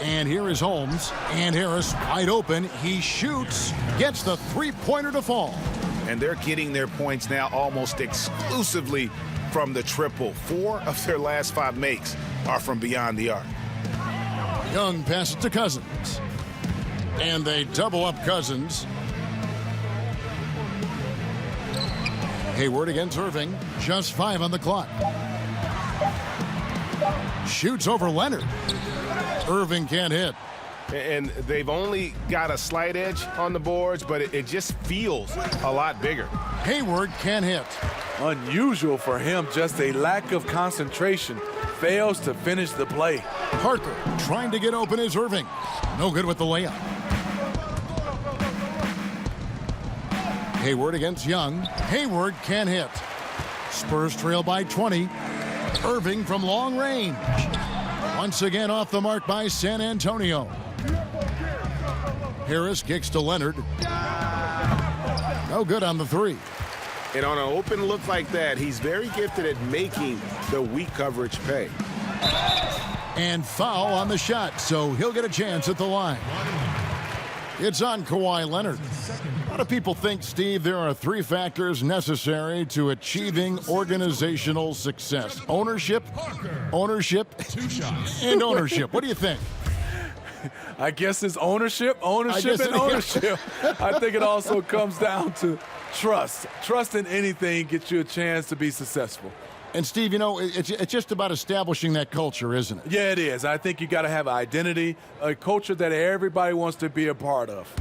And here is Holmes. And Harris wide open. He shoots, gets the three-pointer to fall.
And they're getting their points now almost exclusively from the triple. 4 of their last 5 makes are from beyond the arc.
Young passes to Cousins. And they double up Cousins. Hayward against Irving. Just 5 on the clock. Shoots over Leonard. Irving can't hit.
And they've only got a slight edge on the boards, but it just feels a lot bigger.
Hayward can't hit.
Unusual for him, just a lack of concentration. Fails to finish the play.
Parker trying to get open is Irving. No good with the layup. Hayward against Young. Hayward can hit. Spurs trail by 20. Irving from long range. Once again off the mark by San Antonio. Harris kicks to Leonard. No good on the three.
And on an open look like that, he's very gifted at making the weak coverage pay.
And foul on the shot, so he'll get a chance at the line. It's on Kawhi Leonard. A lot of people think, Steve, there are 3 factors necessary to achieving organizational success. Ownership, and ownership. What do you think?
I guess it's ownership. I think it also comes down to trust. Trust in anything gets you a chance to be successful.
And, Steve, you know, it's just about establishing that culture, isn't it?
Yeah, it is. I think you got to have an identity, a culture that everybody wants to be a part of.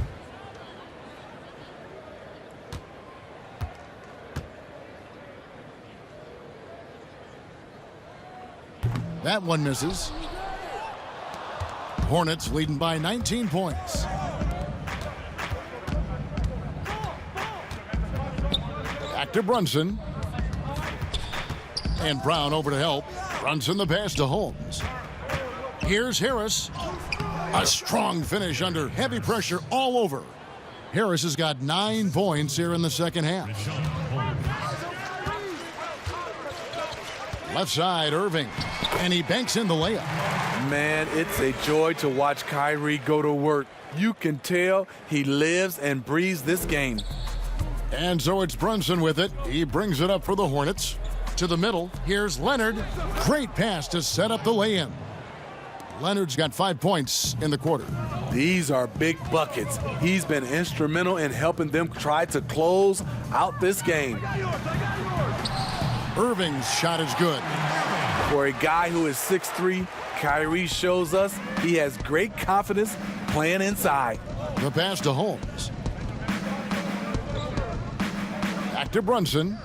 That one misses. Hornets leading by 19 points. Back to Brunson. And Brown over to help. Brunson the pass to Holmes. Here's Harris. A strong finish under heavy pressure all over. Harris has got 9 points here in the second half. Left side, Irving. And he banks in the layup.
Man, it's a joy to watch Kyrie go to work. You can tell he lives and breathes this game.
And so it's Brunson with it. He brings it up for the Hornets. To the middle, here's Leonard. Great pass to set up the lay-in. Leonard's got 5 points in the quarter.
These are big buckets. He's been instrumental in helping them try to close out this game.
Irving's shot is good.
For a guy who is 6'3", Kyrie shows us he has great confidence playing inside.
The pass to Holmes. Back to Brunson.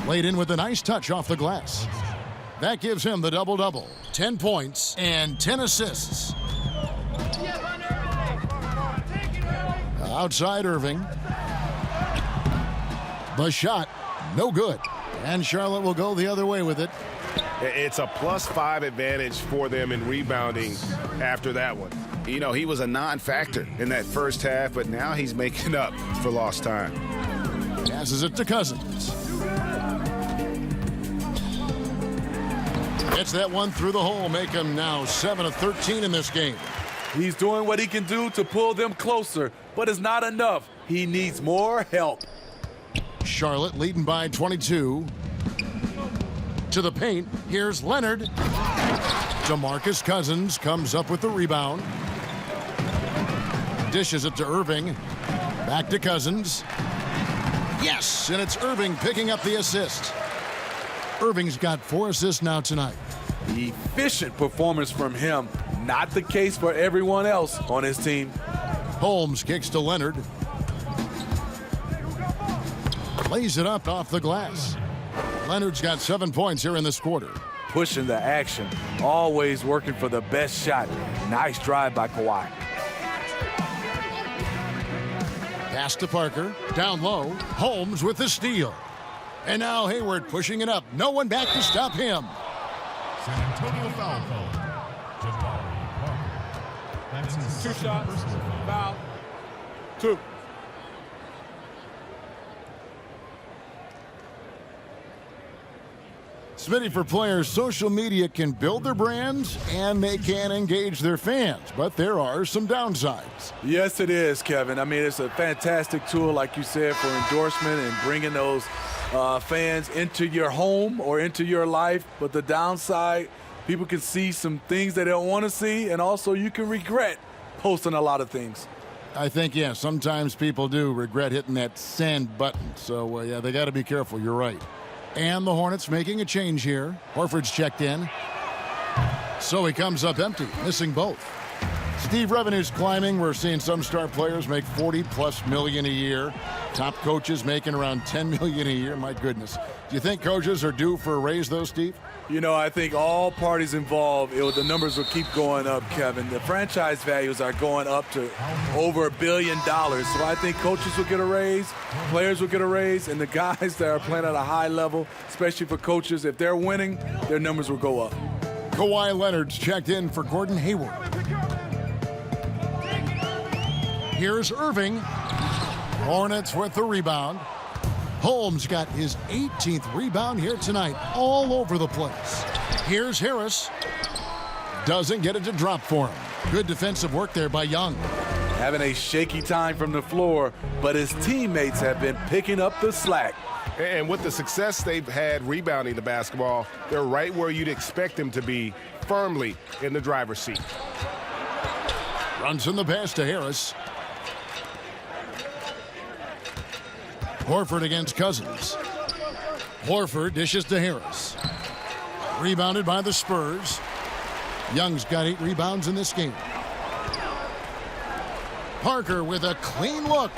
Laid in with a nice touch off the glass. That gives him the double-double. 10 points and 10 assists. Outside Irving. The shot, no good. And Charlotte will go the other way with it.
It's a +5 advantage for them in rebounding after that one.
You know, he was a non-factor in that first half, but now he's making up for lost time.
Passes it to Cousins. Gets that one through the hole, make him now 7 of 13 in this game.
He's doing what he can do to pull them closer, but it's not enough. He needs more help.
Charlotte leading by 22. To the paint, here's Leonard. DeMarcus Cousins comes up with the rebound. Dishes it to Irving. Back to Cousins. Yes, and it's Irving picking up the assist. Irving's got 4 assists now tonight.
Efficient performance from him. Not the case for everyone else on his team.
Holmes kicks to Leonard. Lays it up off the glass. Leonard's got 7 points here in this quarter.
Pushing the action. Always working for the best shot. Nice drive by Kawhi.
Pass to Parker. Down low. Holmes with the steal. And now Hayward pushing it up. No one back to stop him.
San Antonio foul call. Jabari Parker. That's his
2 shots.
personal
Foul. 2.
Smitty, for players, social media can build their brands and they can engage their fans, but there are some downsides.
Yes, it is, Kevin. I mean, it's a fantastic tool, like you said, for endorsement and bringing those fans into your home or into your life. But the downside, people can see some things they don't want to see, and also you can regret posting a lot of things.
I think, yeah, sometimes people do regret hitting that send button. So, yeah, they got to be careful. You're right. And the Hornets making a change here. Horford's checked in. So he comes up empty, missing both. Steve, revenue's climbing. We're seeing some star players make $40+ million a year. Top coaches making around $10 million a year. My goodness. Do you think coaches are due for a raise, though, Steve?
You know, I think all parties involved, the numbers will keep going up, Kevin. The franchise values are going up to over $1 billion. So I think coaches will get a raise, players will get a raise, and the guys that are playing at a high level, especially for coaches, if they're winning, their numbers will go up.
Kawhi Leonard's checked in for Gordon Hayward. Here's Irving. Hornets with the rebound. Holmes got his 18th rebound here tonight, all over the place. Here's Harris. Doesn't get it to drop for him. Good defensive work there by Young.
Having a shaky time from the floor, but his teammates have been picking up the slack.
And with the success they've had rebounding the basketball, they're right where you'd expect them to be, firmly in the driver's seat.
Brunson the pass to Harris. Horford against Cousins. Horford dishes to Harris. Rebounded by the Spurs. Young's got 8 rebounds in this game. Parker with a clean look.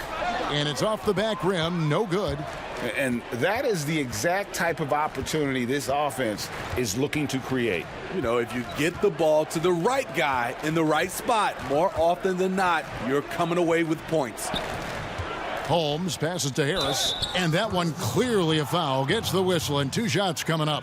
And it's off the back rim, no good.
And that is the exact type of opportunity this offense is looking to create.
You know, if you get the ball to the right guy in the right spot, more often than not, you're coming away with points.
Holmes passes to Harris, and that one clearly a foul. Gets the whistle, and 2 shots coming up.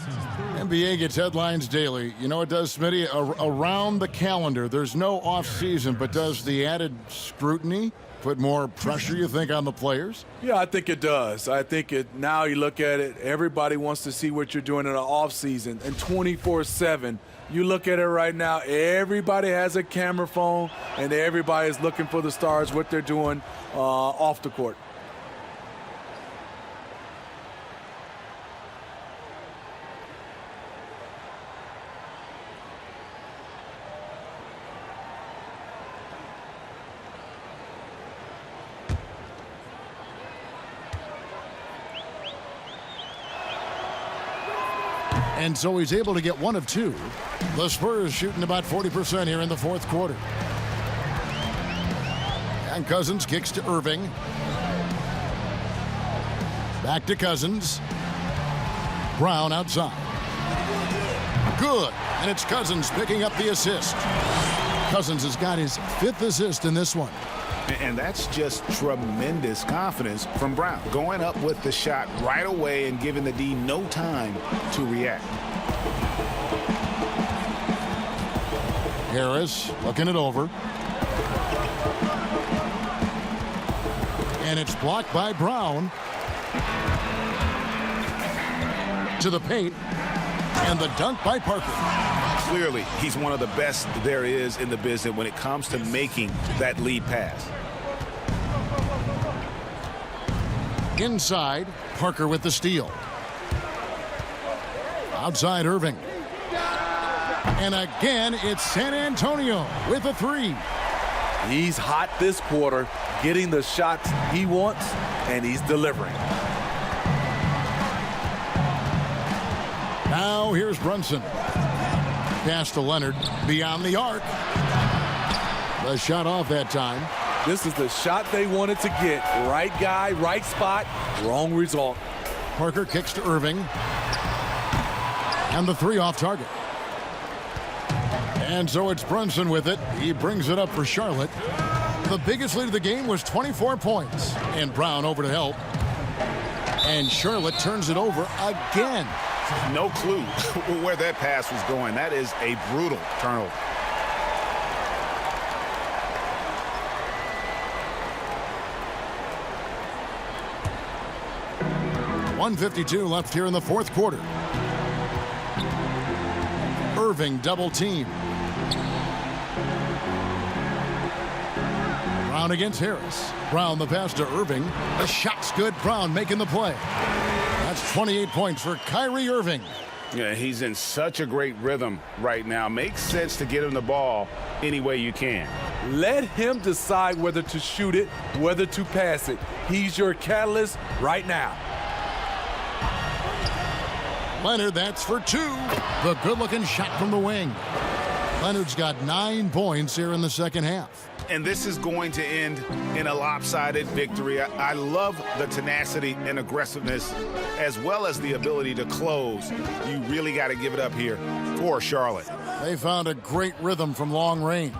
NBA gets headlines daily. You know it does, Smitty? Around the calendar, there's no off-season, but does the added scrutiny put more pressure, you think, on the players?
Yeah, I think it does. I think now you look at it, everybody wants to see what you're doing in the off-season, and 24/7. You look at it right now, everybody has a camera phone, and everybody is looking for the stars, what they're doing off the court.
And so he's able to get 1 of 2. The Spurs shooting about 40% here in the fourth quarter. And Cousins kicks to Irving. Back to Cousins. Brown outside. Good. And it's Cousins picking up the assist. Cousins has got his 5th assist in this one.
And that's just tremendous confidence from Brown. Going up with the shot right away and giving the D no time to react.
Harris looking it over. And it's blocked by Brown. To the paint. And the dunk by Parker.
Clearly, he's one of the best there is in the business when it comes to making that lead pass.
Inside, Parker with the steal. Outside, Irving. And again, it's San Antonio with a 3.
He's hot this quarter, getting the shots he wants, and he's delivering.
Now here's Brunson. Pass to Leonard, beyond the arc. The shot off that time.
This is the shot they wanted to get. Right guy, right spot, wrong result.
Parker kicks to Irving. And the 3 off target. And so it's Brunson with it. He brings it up for Charlotte. The biggest lead of the game was 24 points. And Brown over to help. And Charlotte turns it over again.
No clue where that pass was going. That is a brutal turnover.
.152 left here in the fourth quarter. Irving double team. Brown against Harris. Brown the pass to Irving. The shot's good. Brown making the play. That's 28 points for Kyrie Irving.
Yeah, he's in such a great rhythm right now. Makes sense to get him the ball any way you can.
Let him decide whether to shoot it, whether to pass it. He's your catalyst right now.
Leonard, that's for 2. The good-looking shot from the wing. Leonard's got 9 points here in the second half.
And this is going to end in a lopsided victory. I love the tenacity and aggressiveness as well as the ability to close. You really got to give it up here for Charlotte.
They found a great rhythm from long range.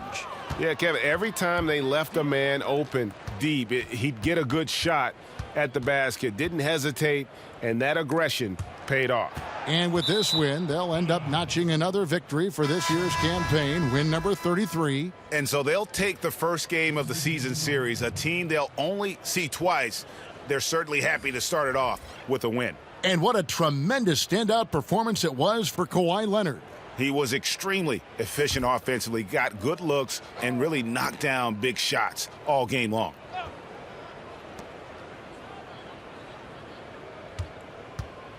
Yeah, Kevin, every time they left a man open deep, he'd get a good shot at the basket. Didn't hesitate, and that aggression paid off.
And with this win, they'll end up notching another victory for this year's campaign, win number 33.
And so they'll take the first game of the season series, a team they'll only see twice. They're certainly happy to start it off with a win.
And what a tremendous standout performance it was for Kawhi Leonard.
He was extremely efficient offensively, got good looks, and really knocked down big shots all game long.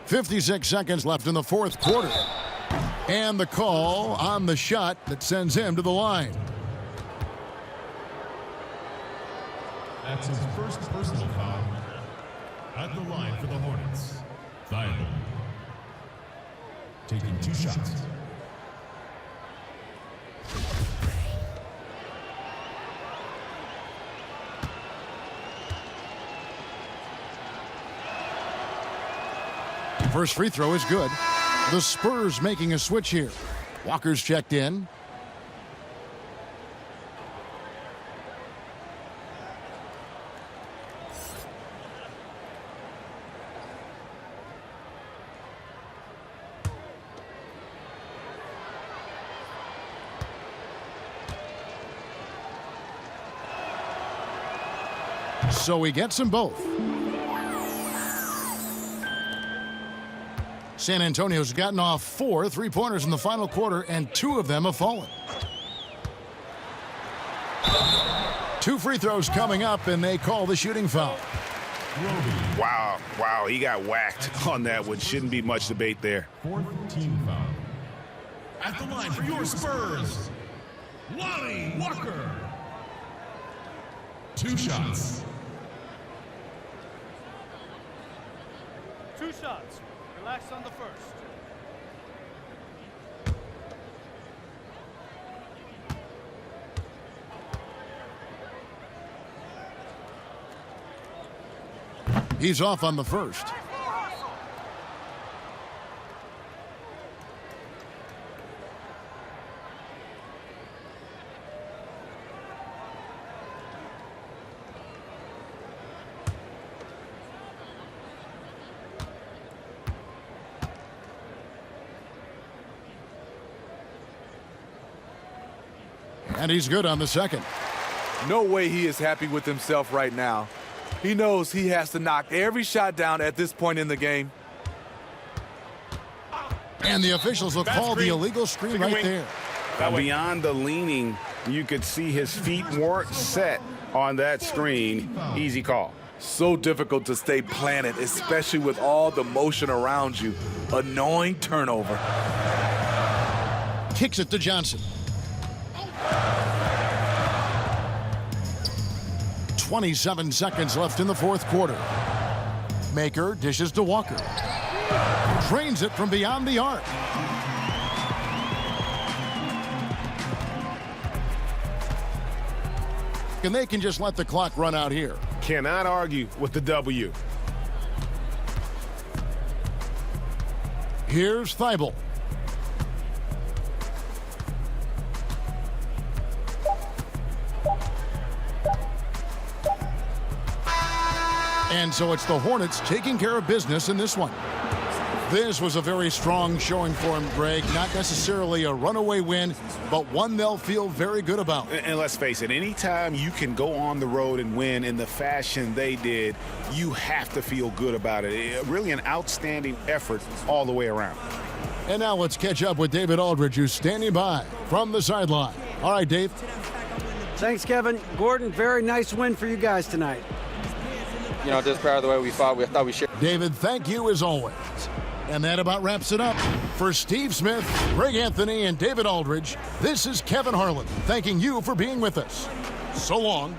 .56 seconds left in the fourth quarter. And the call on the shot that sends him to the line.
That's his first personal foul. At the line for the Hornets, Thibault. Taking 2 shots.
First free throw is good. The Spurs making a switch here. Walker's checked in. So he gets them both. San Antonio's gotten off 4 3-pointers in the final quarter, and 2 of them have fallen. 2 free throws coming up, and they call the shooting foul.
Wow, he got whacked on that one. Shouldn't be much debate there.
4th team foul. At the line for your Spurs, Lonnie Walker. 2 shots.
2 shots. Relax on the first.
He's off on the first. And he's good on the second.
No way he is happy with himself right now. He knows he has to knock every shot down at this point in the game.
And the officials will call the illegal screen right there.
Beyond the leaning, you could see his feet weren't set on that screen. Easy call.
So difficult to stay planted, especially with all the motion around you. Annoying turnover.
Kicks it to Johnson. 27 seconds left in the fourth quarter. Maker dishes to Walker. Drains it from beyond the arc. And they can just let the clock run out here.
Cannot argue with the W.
Here's Thibault. And so it's the Hornets taking care of business in this one. This was a very strong showing for him, Greg. Not necessarily a runaway win, but one they'll feel very good about.
And let's face it, anytime you can go on the road and win in the fashion they did, you have to feel good about it. Really an outstanding effort all the way around.
And now let's catch up with David Aldridge, who's standing by from the sideline. All right, Dave.
Thanks, Kevin. Gordon, very nice win for you guys tonight.
You know, just proud of the way we fought. We thought we should.
David, thank you as always. And that about wraps it up. For Steve Smith, Greg Anthony, and David Aldridge, this is Kevin Harlan thanking you for being with us. So long.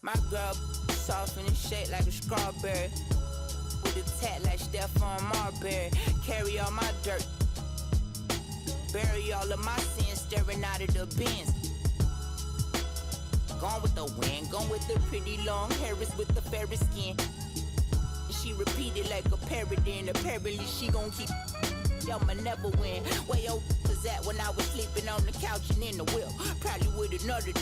My girl soft and shaped like a strawberry. With a tat like Stephon Marbury. Carry all my dirt. Bury all of my sins staring out of the bins. Gone with the wind, gone with the pretty long hairs with the fairy skin. And she repeated like a parody, and apparently she gon' keep. Y'all never win. Where your was at when I was sleeping on the couch and in the wheel. Probably with another.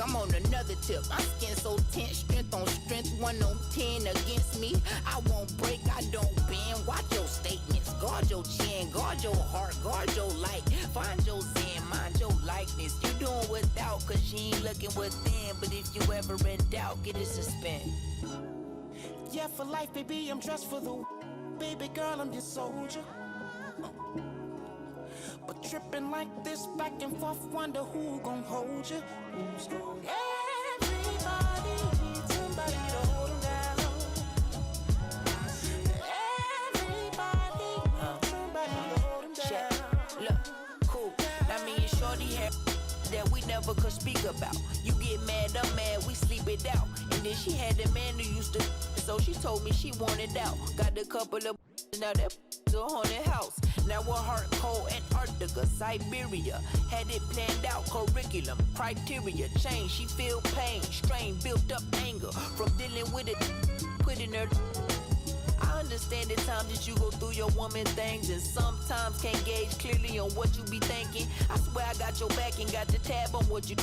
I'm on another tip. My skin so tense, strength on strength, 1 on 10 against me. I won't break, I don't bend. Watch your statements, guard your chin, guard your heart, guard your light. Find your zen, mind your likeness. You doing without, cause you ain't looking within. But if you ever in doubt, get it suspend.
Yeah, for life, baby, I'm dressed for the baby girl, I'm your soldier. But tripping like this back and forth, wonder who gon' hold you. Everybody needs somebody to hold them down. Everybody needs somebody to hold them down.
Look, cool. Now me and Shorty have that we never could speak about. You get mad, I'm mad, we sleep it out. And then she had a man who used to, so she told me she wanted out. Got a couple of now that a haunted house. Now her heart cold, Antarctica, Siberia. Had it planned out, curriculum, criteria, change. She feel pain, strain, built up anger from dealing with it, putting her. I I understand the time that you go through your woman things and sometimes can't gauge clearly on what you be thinking. I swear I got your back and got the tab on what you.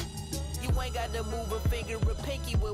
You ain't got to move a finger or pinky when we